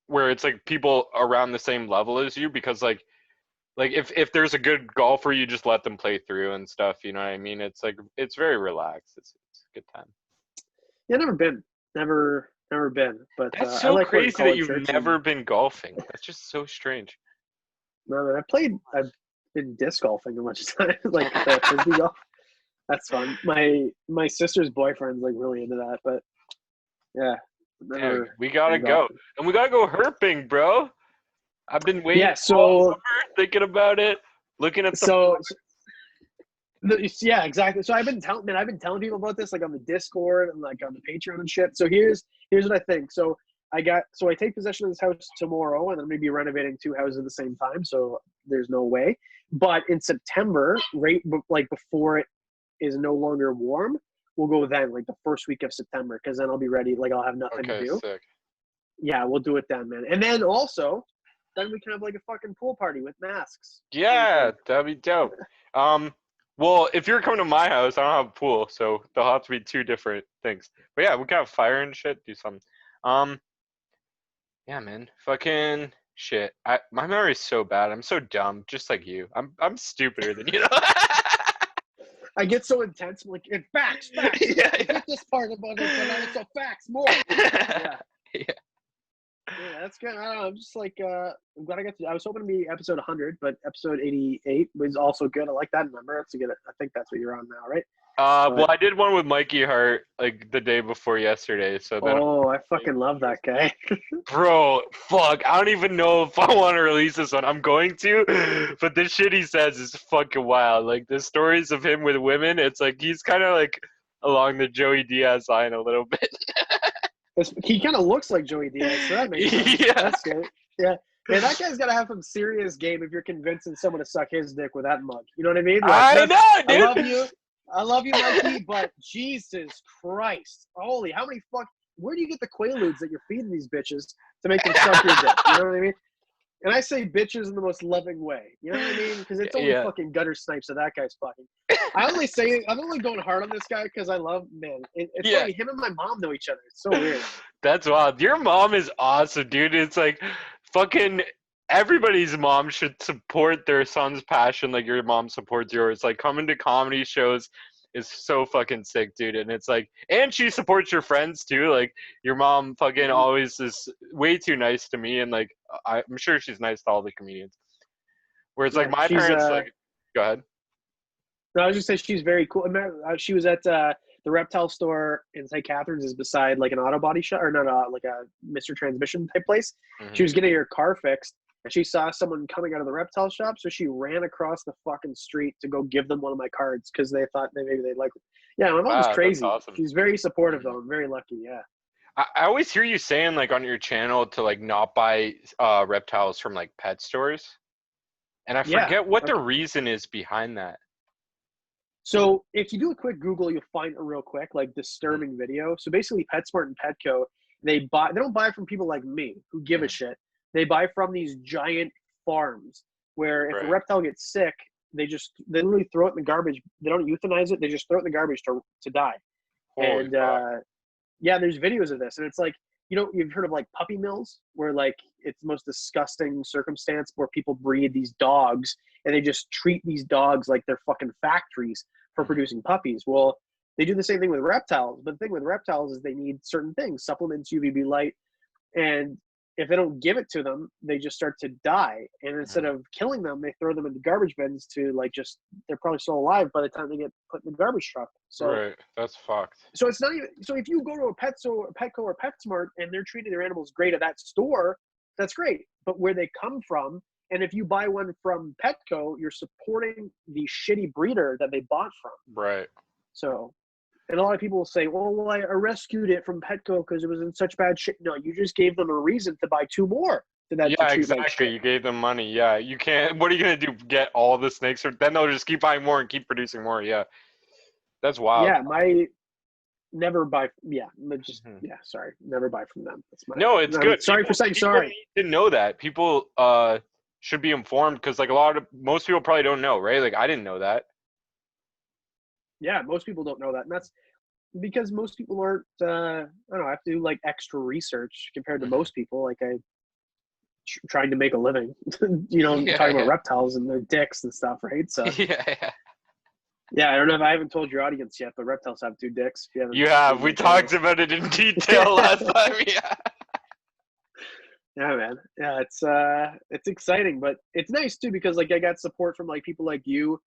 where it's like people around the same level as you because like if there's a good golfer, you just let them play through and stuff. You know what I mean? It's like it's very relaxed. It's a good time. yeah, never been. But That's I so like going to crazy that college you've church and never been golfing. That's just so strange. no, man, I've been disc golfing a bunch of times, like frisbee golf. That's fun. My sister's boyfriend's like really into that, but yeah, Dude, never we gotta been go, golfing. and we gotta go herping, bro. I've been waiting Yeah, all so summer, thinking about it, looking at the. so yeah, exactly. So I've been telling people about this like on the Discord and like on the Patreon and shit. So here's what I think. So I take possession of this house tomorrow, and I'm gonna be renovating 2 houses at the same time. So there's no way. But in September, right like before it is no longer warm, we'll go then, like the first week of September, because then I'll be ready. Like I'll have nothing to Okay, do. sick. Yeah, we'll do it then, man. And then also, then we can have like a fucking pool party with masks. What do you Yeah, think? that'd be dope. Well, if you're coming to my house, I don't have a pool, so they'll have to be two different things. But yeah, we can have fire and shit, do something. Um, yeah, man, fucking shit. My memory's so bad. I'm so dumb, just like you. I'm stupider than you know. I get so intense. I'm like, facts. Yeah, Get this part about it, but also facts more. yeah. Yeah. Yeah, that's good. I don't know. I'm just like, I'm glad I got to. I was hoping to be episode 100, but episode 88 was also good. I like that number. That's a good. I think that's what you're on now, right? Well, But I did one with Mikey Hart like the day before yesterday, so then. oh, I fucking love that guy. Bro, fuck, I don't even know if I want to release this one. I'm going to, but the shit he says is fucking wild. Like the stories of him with women, it's like he's kind of like along the Joey Diaz line a little bit. He kind of looks like Joey Diaz, so that makes sense. Yeah. That's good. Yeah. Man, that guy's got to have some serious game if you're convincing someone to suck his dick with that mug. You know what I mean? Like, I know, I dude. love you. I love you, Mikey, but Jesus Christ. Holy, how many where do you get the Quaaludes that you're feeding these bitches to make them suck your dick? You know what I mean? And I say bitches in the most loving way. You know what I mean? Because it's only fucking gutter snipes that guy's fucking. I'm only going hard on this guy because I love, man. It's funny. Him and my mom know each other. It's so weird. That's wild. Your mom is awesome, dude. It's like fucking everybody's mom should support their son's passion like your mom supports yours. Like coming to comedy shows is so fucking sick, dude. And it's like, and she supports your friends too. Like your mom fucking always is way too nice to me, and like I'm sure she's nice to all the comedians. Whereas like my parents, like, go ahead. No, I was just saying she's very cool. She was at the reptile store in St. Catharines, is beside like an auto body shop, or not like a Mr. Transmission type place. Mm-hmm. She was getting her car fixed, and she saw someone coming out of the reptile shop, so she ran across the fucking street to go give them one of my cards because they thought maybe they'd like it. Yeah, my mom's crazy. Awesome. She's very supportive, though. I'm very lucky. Yeah. I always hear you saying like on your channel to like not buy reptiles from like pet stores, and I forget what the reason is behind that. So if you do a quick Google, you'll find a real quick, like disturbing video. So basically PetSmart and Petco, they don't buy from people like me who give a shit. They buy from these giant farms where if a reptile gets sick, they literally throw it in the garbage. They don't euthanize it. They just throw it in the garbage to die. Holy fuck. Yeah, there's videos of this. And it's like, you know, you've heard of like puppy mills where like it's the most disgusting circumstance where people breed these dogs and they just treat these dogs like they're fucking factories for producing puppies. Well, they do the same thing with reptiles, but the thing with reptiles is they need certain things, supplements, UVB light, and if they don't give it to them, they just start to die. And instead of killing them, they throw them into garbage bins to like they're probably still alive by the time they get put in the garbage truck. So right, that's fucked. So it's not even, so if you go to a Petco or PetSmart and they're treating their animals great at that store, that's great. But where they come from, and if you buy one from Petco, you're supporting the shitty breeder that they bought from. Right. So, and a lot of people will say, well, I rescued it from Petco because it was in such bad shit. No, you just gave them a reason to buy two more. Exactly. You gave them money. Yeah, you can't. What are you gonna do? Get all the snakes? Or then they'll just keep buying more and keep producing more. Yeah, that's wild. Yeah, never buy. Yeah, sorry, never buy from them. No, it's good. Sorry for saying sorry. People need to know that people should be informed because like most people probably don't know, right? Like I didn't know that. Yeah, most people don't know that, and that's because most people aren't. I don't know. I have to do like extra research compared to most people. Like trying to make a living, talking about reptiles and their dicks and stuff, right? So yeah, I don't know if I haven't told your audience yet, but reptiles have two dicks. You have. We talked about it in detail last time. Yeah. Yeah, man. Yeah, it's exciting, but it's nice too because like I got support from like people like you.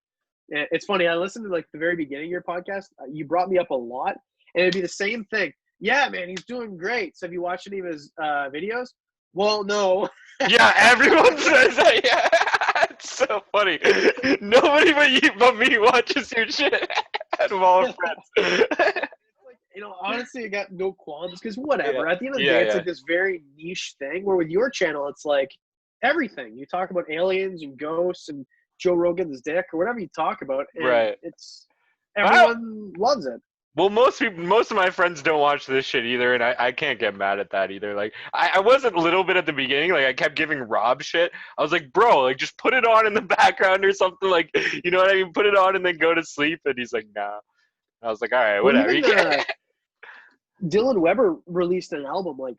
It's funny. I listened to like the very beginning of your podcast. You brought me up a lot, and it'd be the same thing. Yeah, man, he's doing great. So have you watched any of his videos? Well, no. Yeah, everyone says that. Yeah, it's so funny. Nobody but me watches your shit. Out of all friends. Honestly, I got no qualms because whatever. At the end of the day, it's like this very niche thing. Where with your channel, it's like everything. You talk about aliens and ghosts and Joe Rogan's dick or whatever you talk about. And it's everyone loves it. Well, most of my friends don't watch this shit either, and I can't get mad at that either. Like, I was a little bit at the beginning, like I kept giving Rob shit. I was like, bro, like just put it on in the background or something, like, you know what I mean? Put it on and then go to sleep. And he's like, nah. I was like, all right, whatever. Dylan Weber released an album like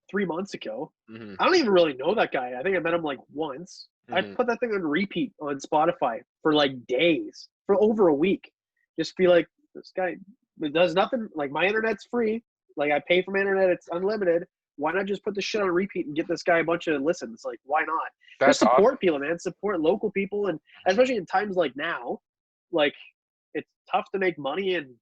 3 months ago. Mm-hmm. I don't even really know that guy. I think I met him like once. Mm-hmm. I put that thing on repeat on Spotify for like days, for over a week. Just be like, this guy. It does nothing. Like my internet's free. Like I pay for my internet. It's unlimited. Why not just put the shit on repeat and get this guy a bunch of listens? Like why not? That's just support awesome. People, man. Support local people, and especially in times like now, like it's tough to make money, and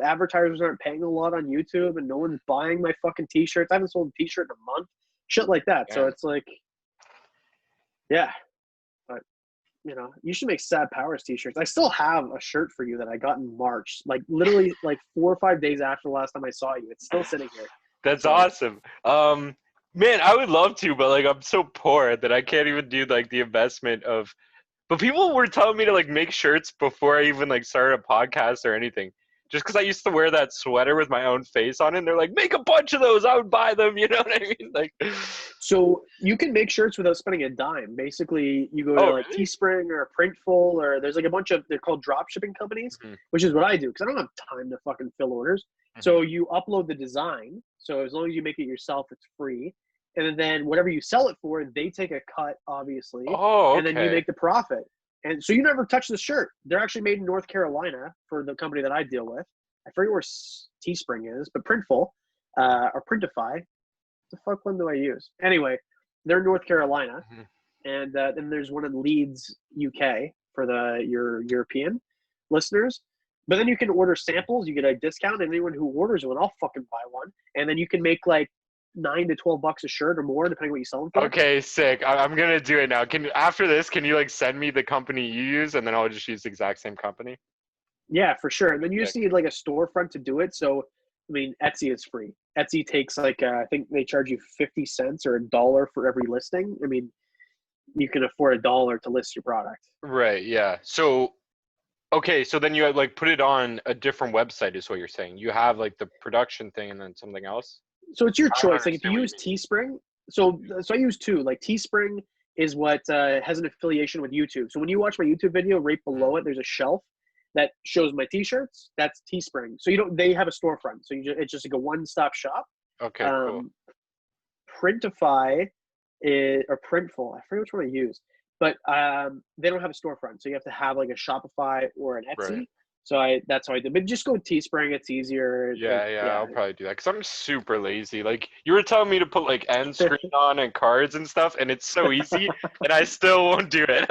advertisers aren't paying a lot on YouTube, and no one's buying my fucking t-shirts. I haven't sold a t-shirt in a month. Shit like that. Yeah. So it's like, yeah. But you should make Sad Powers t-shirts. I still have a shirt for you that I got in March, like literally like 4 or 5 days after the last time I saw you. It's still sitting here. That's So awesome. Man, I would love to, but like I'm so poor that I can't even do like the investment of. But people were telling me to like make shirts before I even like started a podcast or anything. Just because I used to wear that sweater with my own face on it, and they're like, make a bunch of those. I would buy them. You know what I mean? Like, So you can make shirts without spending a dime. Basically, you go to oh like really? Teespring or Printful, or there's like a bunch of, they're called drop shipping companies, Hmm. which is what I do because I don't have time to fucking fill orders. Hmm. So you upload the design. So as long as you make it yourself, it's free. And then whatever you sell it for, they take a cut, obviously, Oh, and then you okay. make the profit. And so you never touch the shirt. They're actually made in North Carolina for the company that I deal with. I forget where Teespring is, but Printful or Printify, the fuck one do I use? Anyway, they're in North Carolina, Mhm. and then there's one in Leeds, UK, for your European listeners. But then you can order samples. You get a discount, and anyone who orders one, I'll fucking buy one. And then you can make like $9 to $12 a shirt or more, depending what you sell them for. Okay, sick. I'm gonna do it now. Can after this, can you like send me the company you use, and then I'll just use the exact same company? Yeah, for sure. And then you just Sick. need like a storefront to do it. So, I mean, Etsy is free. Etsy takes like I think they charge you 50 cents or $1 for every listing. I mean, you can afford $1 to list your product. Right. Yeah. So okay, so then you like put it on a different website, is what you're saying. You have like the production thing and then something else. So it's your I don't choice. Like if you understand what you use mean. Teespring, so I use two. Like Teespring is what has an affiliation with YouTube. So when you watch my YouTube video, right Mhm. below it, there's a shelf that shows my T-shirts. That's Teespring. So you don't. They have a storefront. So it's just like a one-stop shop. Okay, cool. Um, Printify is or Printful. I forget which one I use, but they don't have a storefront. So you have to have like a Shopify or an Right. Etsy. So that's how I did. But just go with Teespring. It's easier. Yeah, yeah, Yeah. I'll probably do that because I'm super lazy. Like you were telling me to put like end screen on and cards and stuff, and it's so easy, and I still won't do it.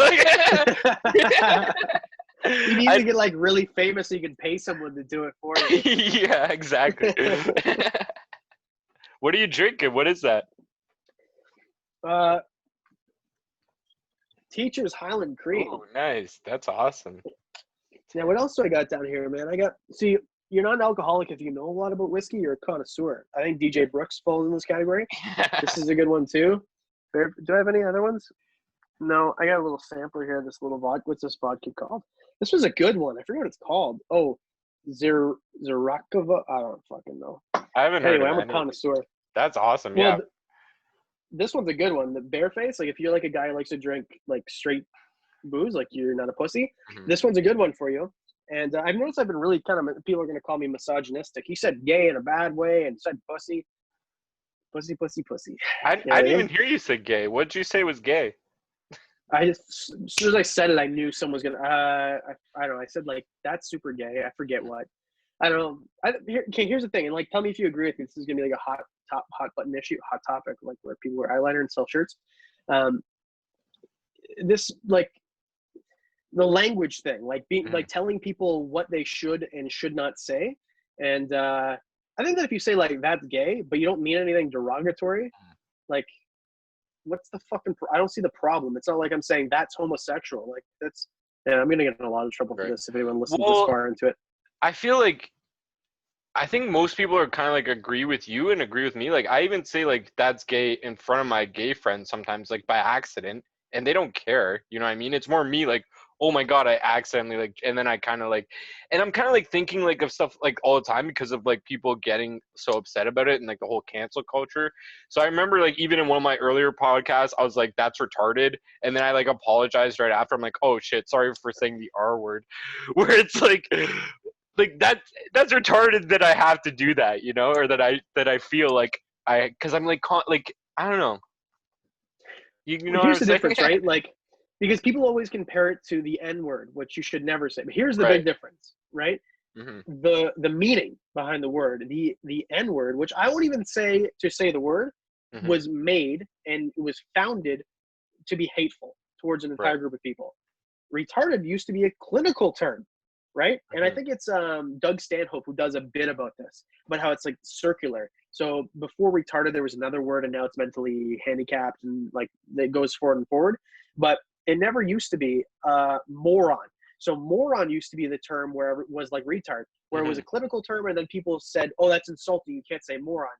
You need I to get like really famous so you can pay someone to do it for you. yeah, exactly. What are you drinking? What is that? uh, Teacher's Highland Cream. Oh, nice. That's awesome. Now, what else do I got down here, man? See, you're not an alcoholic if you know a lot about whiskey. You're a connoisseur. I think DJ Brooks falls in this category. This is a good one too. Do I have any other ones? No, I got a little sampler here. This little vodka. What's this vodka called? This was a good one. I forget what it's called. Oh, Zirakova. I don't fucking know. I haven't heard Anyway, of I'm a any of these. connoisseur. That's awesome. Well, Yeah. this one's a good one. The Bareface. Like if you're like a guy who likes to drink like straight booze, like you're not a pussy. Mhm. This one's a good one for you. And I've noticed I've been really kind of people are going to call me misogynistic. He said gay in a bad way and said pussy, pussy, pussy, pussy. I You know I what I didn't mean? even hear you say gay. What'd you say was gay? I just as soon as I said it, I knew someone was gonna. I don't know. I said like that's super gay. I forget what. I don't know. Okay, here's the thing, and like tell me if you agree with me. This is gonna be like a hot button issue, hot topic, like where people wear eyeliner and sell shirts. Um, this like the language thing, like being Mhm. like telling people what they should and should not say, and I think that if you say like that's gay, but you don't mean anything derogatory, like what's the fucking I don't see the problem. It's not like I'm saying that's homosexual. Like that's yeah, I'm gonna get in a lot of trouble for Right. this if anyone listens this Well, far into it. I feel like I think most people are kind of like agree with you and agree with me. Like I even say like that's gay in front of my gay friends sometimes, like by accident, and they don't care. You know what I mean? It's more me like, oh my god, I accidentally like, and then I kind of like, and I'm kind of like thinking like of stuff like all the time because of like people getting so upset about it and like the whole cancel culture. So I remember like even in one of my earlier podcasts, I was like, that's retarded, and then I like apologized right after. I'm like, oh shit, sorry for saying the R word, where it's like that's retarded that I have to do that, you know, or that I feel like because I'm like like I don't know, you Well, know what I'm here's the saying? difference, right? Like because people always compare it to the N word, which you should never say. But here's the Right. big difference, right? Hmm. The meaning behind the word, the N word, which I won't even say to say the word, Hmm. was made and it was founded to be hateful towards an Right. entire group of people. Retarded used to be a clinical term, right? And I Hmm. think it's Doug Stanhope who does a bit about this, about how it's like circular. So before retarded, there was another word, and now it's mentally handicapped, and like it goes forward and forward. But it never used to be moron. So moron used to be the term where it was like retard, where it was Hmm. a clinical term, and then people said, "Oh, that's insulting. You can't say moron."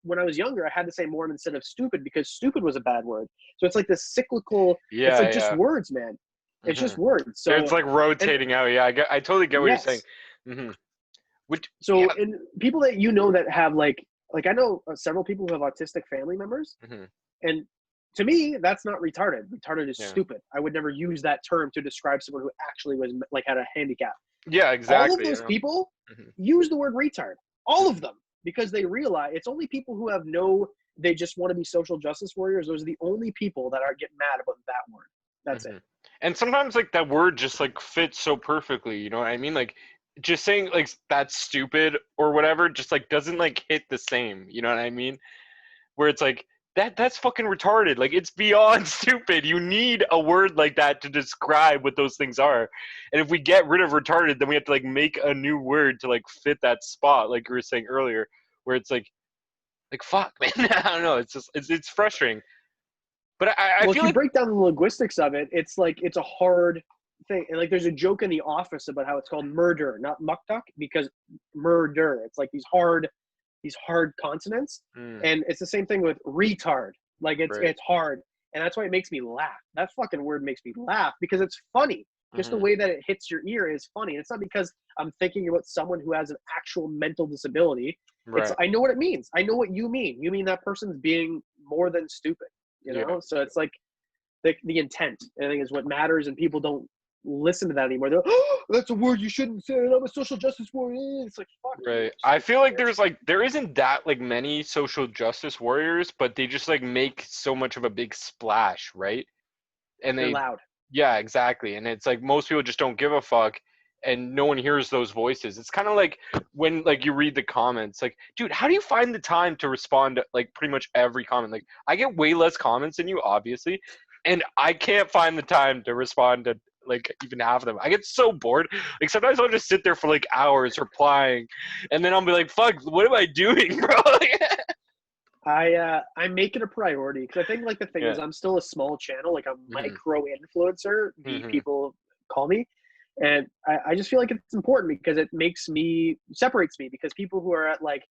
when I was younger, I had to say moron instead of stupid because stupid was a bad word. So it's like this cyclical. It's Yeah, like just yeah. words, man. It's Hmm. just words. It's So like and rotating out. Yeah, I totally get what you're saying. yes. Hmm. Which, So yeah. and people that that have like I know several people who have autistic family members, Hmm. and to me that's not retarded. Retarded is Yeah. stupid. I would never use that term to describe someone who actually was like had a handicap. Yeah, All of exactly. those people Hmm. use the word retard. All of them, because they realize it's only people who have they just want to be social justice warriors. Those are the only people that get mad about that word. That's it. Hmm. And sometimes like that word just like fits so perfectly, you know what I mean? Like just saying like that's stupid or whatever just like doesn't like hit the same, you know what I mean? Where it's like that's fucking retarded. Like it's beyond stupid. You need a word like that to describe what those things are. And if we get rid of retarded, then we have to like make a new word to like fit that spot, like you were saying earlier, where it's like fuck, man. I don't know. It's just it's frustrating. But I Well, if feel you like break down the linguistics of it, it's like it's a hard thing. And like there's a joke in The Office about how it's called murder, not muckduck, because murder. It's like these hard consonants. mm, And it's the same thing with retard. Like right. it's hard. And that's why it makes me laugh. That fucking word makes me laugh because it's funny. Just the Hmm. way that it hits your ear is funny. And it's not because I'm thinking about someone who has an actual mental disability. It's Right. I know what it means. I know what you mean. You mean that person's being more than stupid, you Yeah. know? So it's like the intent, I think, is what matters, and people don't listen to that anymore. They're, oh, that's a word you shouldn't say. I'm a social justice warrior. It's like, fuck you, Right. I stupid feel like bitch. there isn't that like many social justice warriors, but they just like make so much of a big splash, right? And They're they loud. yeah, exactly. And it's like most people just don't give a fuck and no one hears those voices. It's kind of like when like you read the comments like, dude, how do you find the time to respond to like pretty much every comment? Like I get way less comments than you obviously, and I can't find the time to respond to like even half of them. I get so bored. Like sometimes I'll just sit there for like hours replying and then I'll be like, fuck, what am I doing, bro? I make it a priority because I think like the thing Yeah. is I'm still a small channel, like a Hmm. micro influencer, the Hmm. people call me. And I just feel like it's important because it separates me because people who are at like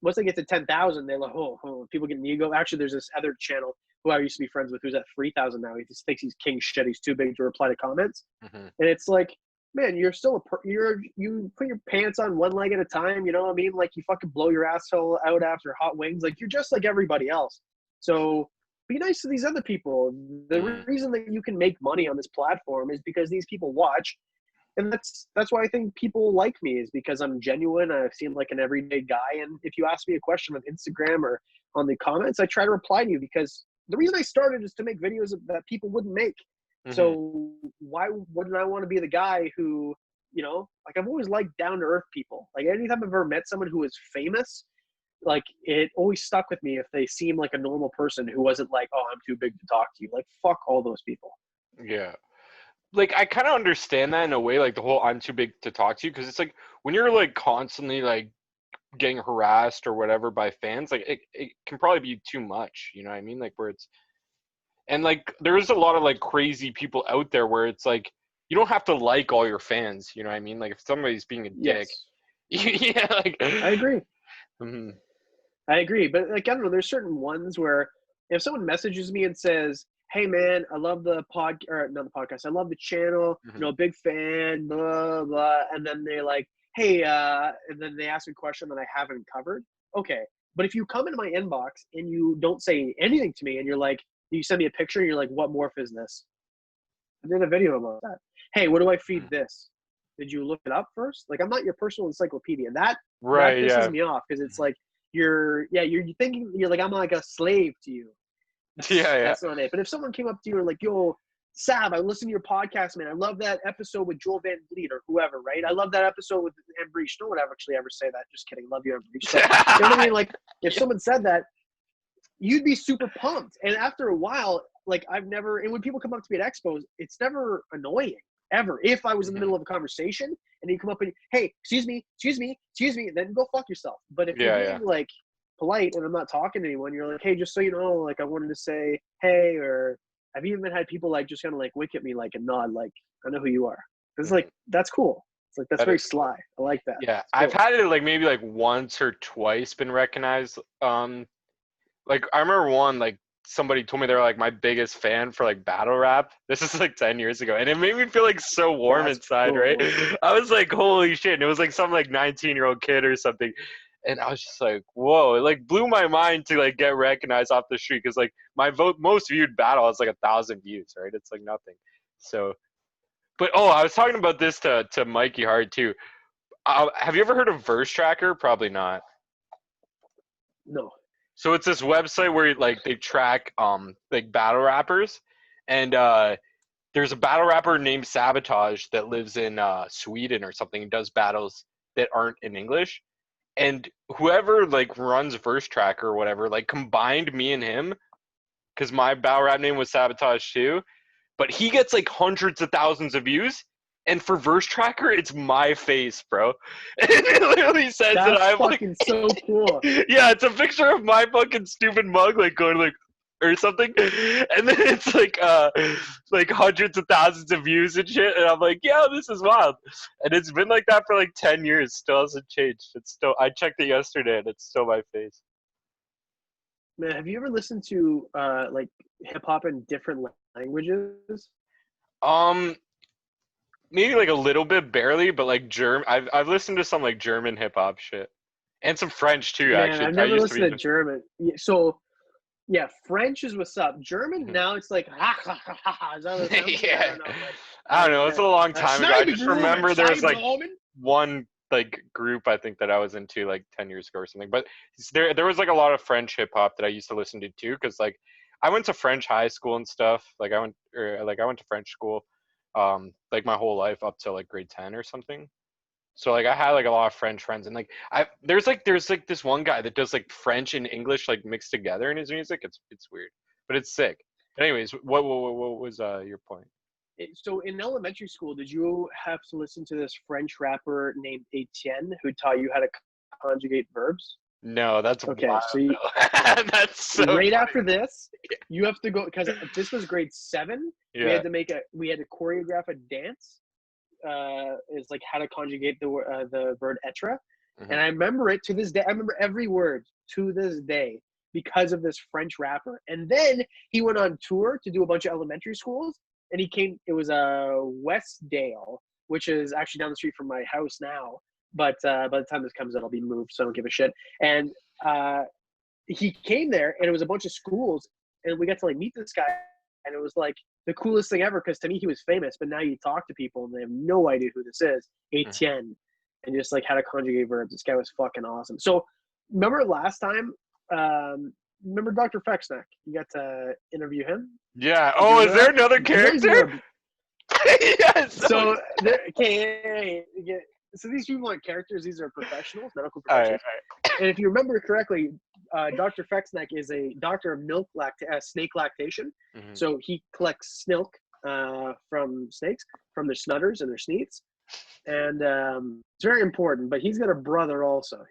once they get to 10,000, they're like, oh, people get an ego. Actually, there's this other channel who I used to be friends with who's at 3,000 now. He just thinks he's king shit. He's too big to reply to comments. Hmm. And it's like, man, you're still you put your pants on one leg at a time. You know what I mean? Like you fucking blow your asshole out after hot wings. Like you're just like everybody else. So be nice to these other people. The Hmm. reason that you can make money on this platform is because these people watch, and that's why I think people like me is because I'm genuine. I seem like an everyday guy, and if you ask me a question on Instagram or on the comments, I try to reply to you because the reason I started is to make videos that people wouldn't make. Hmm. So why wouldn't I want to be the guy who, like I've always liked down to earth people. Like anytime I've ever met someone who was famous, like it always stuck with me if they seem like a normal person who wasn't like, oh, I'm too big to talk to you. Like fuck all those people. Yeah. Like I kind of understand that in a way, like the whole I'm too big to talk to you, because it's like when you're like constantly like getting harassed or whatever by fans, like it can probably be too much, you know what I mean? Like where it's and like there's a lot of like crazy people out there where it's like you don't have to like all your fans, you know what I mean? Like if somebody's being a dick, Yes, yeah, like I agree. mhm, I agree, but like I don't know, there's certain ones where if someone messages me and says, "Hey man, I love the or not the podcast, I love the channel, mhm, big fan, blah blah," and then they're like, "Hey," and then they ask a question that I haven't covered. Okay, but if you come into my inbox and you don't say anything to me, and you're like, you send me a picture, and you're like, "What morph is this?" I did a video about that. Hey, what do I feed mhm. this? Did you look it up first? Like, I'm not your personal encyclopedia. That Right, pisses yeah. me off because it's Mhm. like you're thinking you're like I'm like a slave to you. Yeah, yeah. That's not it. But if someone came up to you and like, yo, Sab, I listened to your podcast, man. I love that episode with Joel Van Vliet or whoever, right? I love that episode with Ambreesh. No one ever actually ever say that. Just kidding. Love you, Ambreesh. But you know what I mean? Like, if Yeah. someone said that, you'd be super pumped. And after a while, like and when people come up to me at expos, it's never annoying ever. If I was in the Mhm. middle of a conversation and you come up and, hey, excuse me, then go fuck yourself. But if you're Yeah, yeah. being like polite and I'm not talking to anyone, you're like, hey, just so you know, like I wanted to say, hey, or I've even had people like just kind of like wink at me like and nod, like, I know who you are. It's like, Mhm. that's cool. It's like, that's That very is cool. sly. I like that. Yeah, It's I've cool. had it like maybe like once or twice been recognized like I remember one like somebody told me they're like my biggest fan for like battle rap. This is like 10 years ago, and it made me feel like so warm That's inside, right? cool. I was like, holy shit! And it was like some like 19-year-old kid or something, and I was just like, whoa! It like blew my mind to like get recognized off the street because like my most viewed battle has like 1,000 views, right? It's like nothing. So, but oh, I was talking about this to Mikey Hard too. Have you ever heard of Verse Tracker? Probably not. No. So it's this website where like they track like battle rappers, and there's a battle rapper named Sabotage that lives in Sweden or something and does battles that aren't in English. And whoever like runs Verse Tracker or whatever like combined me and him because my battle rap name was Sabotage too, but he gets like hundreds of thousands of views. And for Verse Tracker, it's my face, bro. And it literally says that That's I'm like, fucking so cool. yeah, it's a picture of my fucking stupid mug, like going like or something, and then it's like hundreds of thousands of views and shit, and I'm like, yeah, this is wild, and it's been like that for like 10 years, still hasn't changed. It's still, I checked it yesterday, and it's still my face. Man, have you ever listened to like hip hop in different languages? Um, maybe like a little bit, barely, but like I've listened to some like German hip hop shit and some French too. Man, Actually, I've I never used to listened be. to German. So yeah, French is what's up. German Mhm. now it's like ha ha ha ha. Ha. Is that what it sounds like? I Yeah, don't know. I don't know. It's a long time ago. I just Schneeblumen, remember there was like Schneeblumen. one like group I think that I was into like 10 years ago or something. But there was like a lot of French hip hop that I used to listen to too, because like I went to French high school and stuff. Like I went to French school, like my whole life up to like grade 10 or something. So like I had like a lot of French friends, and like there's like this one guy that does like French and English like mixed together in his music. It's weird, but it's sick. But anyways, what was your point? So in elementary school, did you have to listen to this French rapper named Etienne who taught you how to conjugate verbs? No, that's Okay, wild so though. That's so right funny. after this, you have to go because this was grade 7. Yeah. We had to choreograph a dance. Is like how to conjugate the verb être, and Hmm. I remember it to this day. I remember every word to this day because of this French rapper. And then he went on tour to do a bunch of elementary schools, and he came. It was Westdale, which is actually down the street from my house now. But by the time this comes out, I'll be moved, so I don't give a shit. And he came there, and it was a bunch of schools, and we got to like meet this guy, and it was like the coolest thing ever because to me he was famous. But now you talk to people and they have no idea who this is, Hmm. Etienne, and just like how to conjugate verbs. This guy was fucking awesome. So remember last time, remember Dr. Fexneck? You got to interview him. Yeah. Did you Oh, is remember there that? another You guys character? were Yes. so okay. So these people aren't characters; these are professionals, medical All right. professionals. And if you remember correctly, Dr. Fexneck is a doctor of snake lactation. Hmm. So he collects snilk from snakes, from their snutters and their sneets. And it's very important. But he's got a brother also.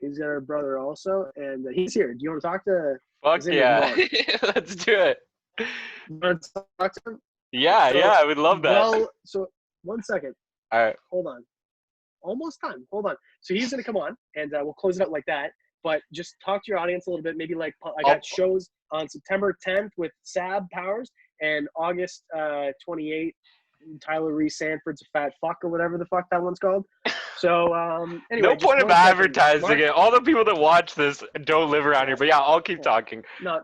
And he's here. Do you want to talk to Fuck his name is yeah. Mark? Let's do it. You want to talk to him? Yeah, So, I would love that. so 1 second. All right. Hold on. Almost time. Hold on. So he's going to come on, and we'll close it out like that. But just talk to your audience a little bit. Maybe like I got shows on September 10th with Sab Powers and August 28th, Tyler Reese Sanford's a fat fuck or whatever the fuck that one's called. So anyway, No just point of 1 second. advertising Mark, it. All the people that watch this don't live around here. But yeah, I'll keep talking. no,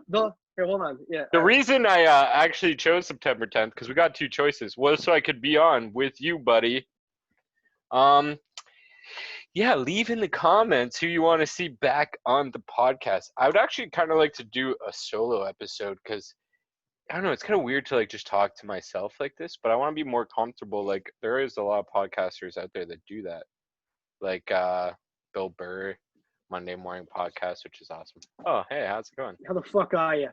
here, hold on. Yeah. The reason I actually chose September 10th, because we got two choices, was so I could be on with you, buddy. Yeah, leave in the comments who you want to see back on the podcast. I would actually kind of like to do a solo episode because I don't know, it's kind of weird to like just talk to myself like this, but I want to be more comfortable. Like there is a lot of podcasters out there that do that, like Bill Burr, Monday Morning Podcast, which is awesome. Oh, hey, how's it going? How the fuck are you?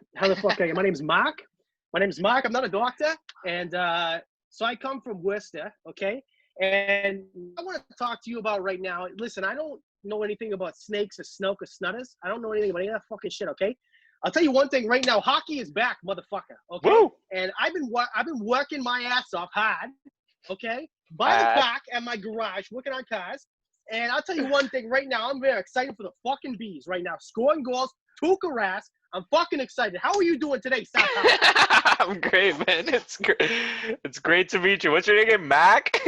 My name's Mark. I'm not a doctor. And so I come from Worcester, okay? And I want to talk to you about right now. Listen, I don't know anything about snakes or snelk or snutters. I don't know anything about any of that fucking shit, okay? I'll tell you one thing right now. Hockey is back, motherfucker, okay? Woo! And I've been working my ass off hard, okay? By the back at my garage, working on cars. And I'll tell you one thing right now. I'm very excited for the fucking Bees right now. Scoring goals Tuka I'm fucking excited. How are you doing today, Sap? I'm great, man. It's great to meet you. What's your name again? Mac?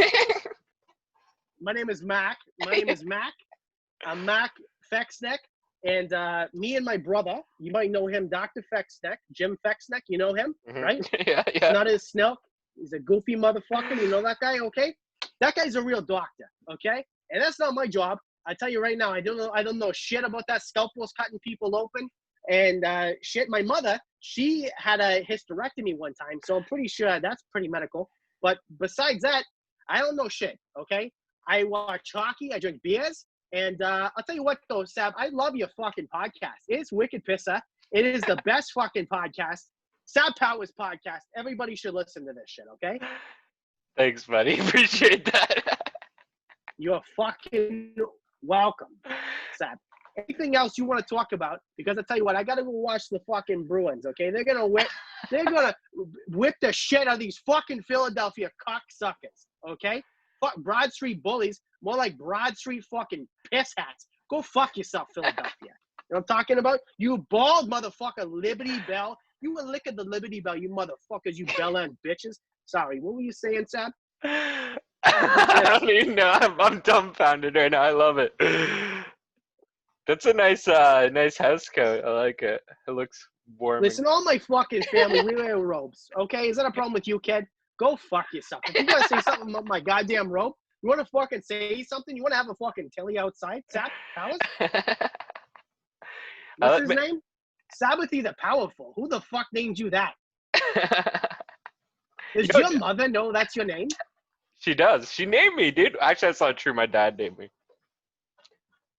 My name is Mac. I'm Mac Fexneck. And me and my brother, you might know him, Dr. Fexneck, Jim Fexneck. You know him, right? Yeah. Not his snelk. He's a goofy motherfucker. You know that guy, okay? That guy's a real doctor, okay? And that's not my job. I tell you right now, I don't know shit about that. Scalpels cutting people open and shit. My mother, she had a hysterectomy one time, so I'm pretty sure that's pretty medical. But besides that, I don't know shit, okay? I watch hockey, I drink beers, and I'll tell you what though, Sab, I love your fucking podcast. It's wicked pisser. It is the best fucking podcast. Sab Powers podcast. Everybody should listen to this shit, okay? Thanks, buddy. Appreciate that. You're fucking welcome, Sab. Anything else you want to talk about? Because I tell you what, I gotta go watch the fucking Bruins. Okay, they're gonna whip the shit out of these fucking Philadelphia cocksuckers. Okay, fuck Broad Street bullies, more like Broad Street fucking piss hats. Go fuck yourself, Philadelphia. You know what I'm talking about? You bald motherfucker, Liberty Bell. You were licking the Liberty Bell, you motherfuckers, you bell-end bitches. Sorry, what were you saying, Sab? I don't even know. I'm dumbfounded right now. I love it. That's a nice house coat. I like it. It looks warm. Listen, all my fucking family, we wear robes. Okay, is that a problem with you, kid? Go fuck yourself. If you want to say something about my goddamn robe, you want to fucking say something? You want to have a fucking Tilly outside? Sap Powers? What's his name? Sabbathy the Powerful. Who the fuck named you that? Does your mother know that's your name? She does. She named me, dude. Actually, that's not true. My dad named me.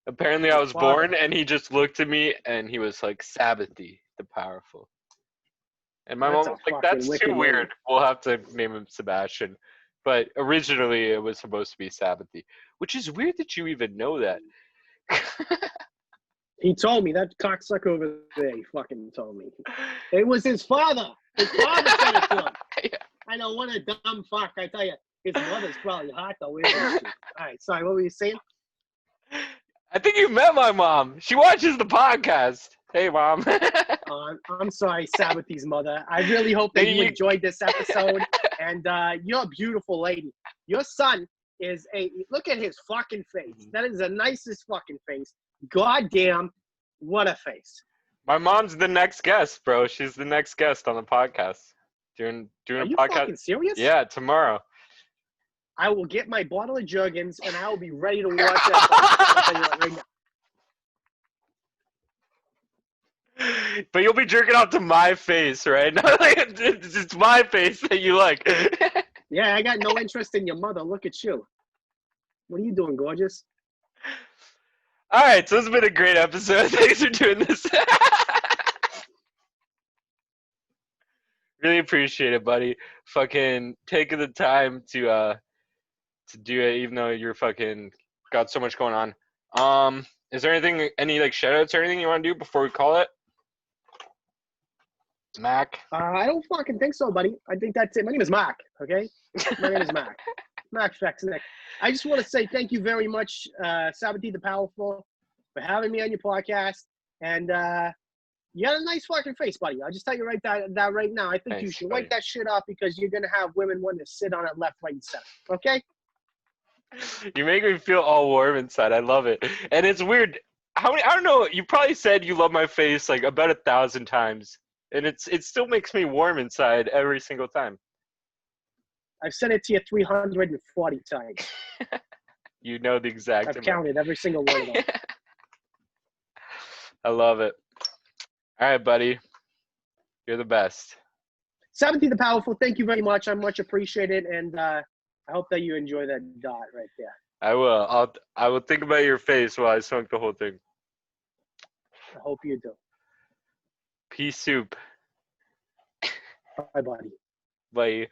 Apparently, I was born, and he just looked at me, and he was like, Sabbathy the Powerful. And my mom was like, that's too weird. We'll have to name him Sebastian. But originally, it was supposed to be Sabbathy, which is weird that you even know that. He told me, that cocksucker over there, he fucking told me. It was his father. His father said it to him. Yeah. I know, what a dumb fuck, I tell you. His mother's probably hot, though, isn't she? All right, sorry, what were you saying? I think you met my mom. She watches the podcast. Hey, Mom. I'm sorry, Sabbathy's mother. I really hope that you enjoyed this episode. And you're a beautiful lady. Your son is look at his fucking face. That is the nicest fucking face. Goddamn, what a face. My mom's the next guest, bro. She's the next guest on the podcast. Doing Are a you podcast. Fucking serious? Yeah, tomorrow. I will get my bottle of Jergens and I will be ready to watch that right now. But you'll be jerking off to my face, right? It's my face that you like. Yeah, I got no interest in your mother. Look at you. What are you doing, gorgeous? All right, so this has been a great episode. Thanks for doing this. Really appreciate it, buddy. Fucking taking the time to do it, even though you're fucking got so much going on. Is there any like shout outs or anything you want to do before we call it? Mac? I don't fucking think so, buddy. I think that's it. My name is Mac, okay? My name is Mac. Mac Fexnick. I just want to say thank you very much, Sabbathy the Powerful, for having me on your podcast. And you got a nice fucking face, buddy. I'll just tell you that right now. I think you should wipe that shit off because you're going to have women want to sit on it left, right, and center. Okay? You make me feel all warm inside. I love it. And it's weird. I don't know. You probably said you love my face like about 1,000 times. And it still makes me warm inside every single time. I've said it to you 340 times. You know the exact amount. I've counted every single one of them. I love it. All right, buddy. You're the best. Sabbathy the Powerful, thank you very much. I much appreciate it. And I hope that you enjoy that dot right there. I will. I will think about your face while I smoke the whole thing. I hope you do. Pea soup. Bye, buddy. Bye.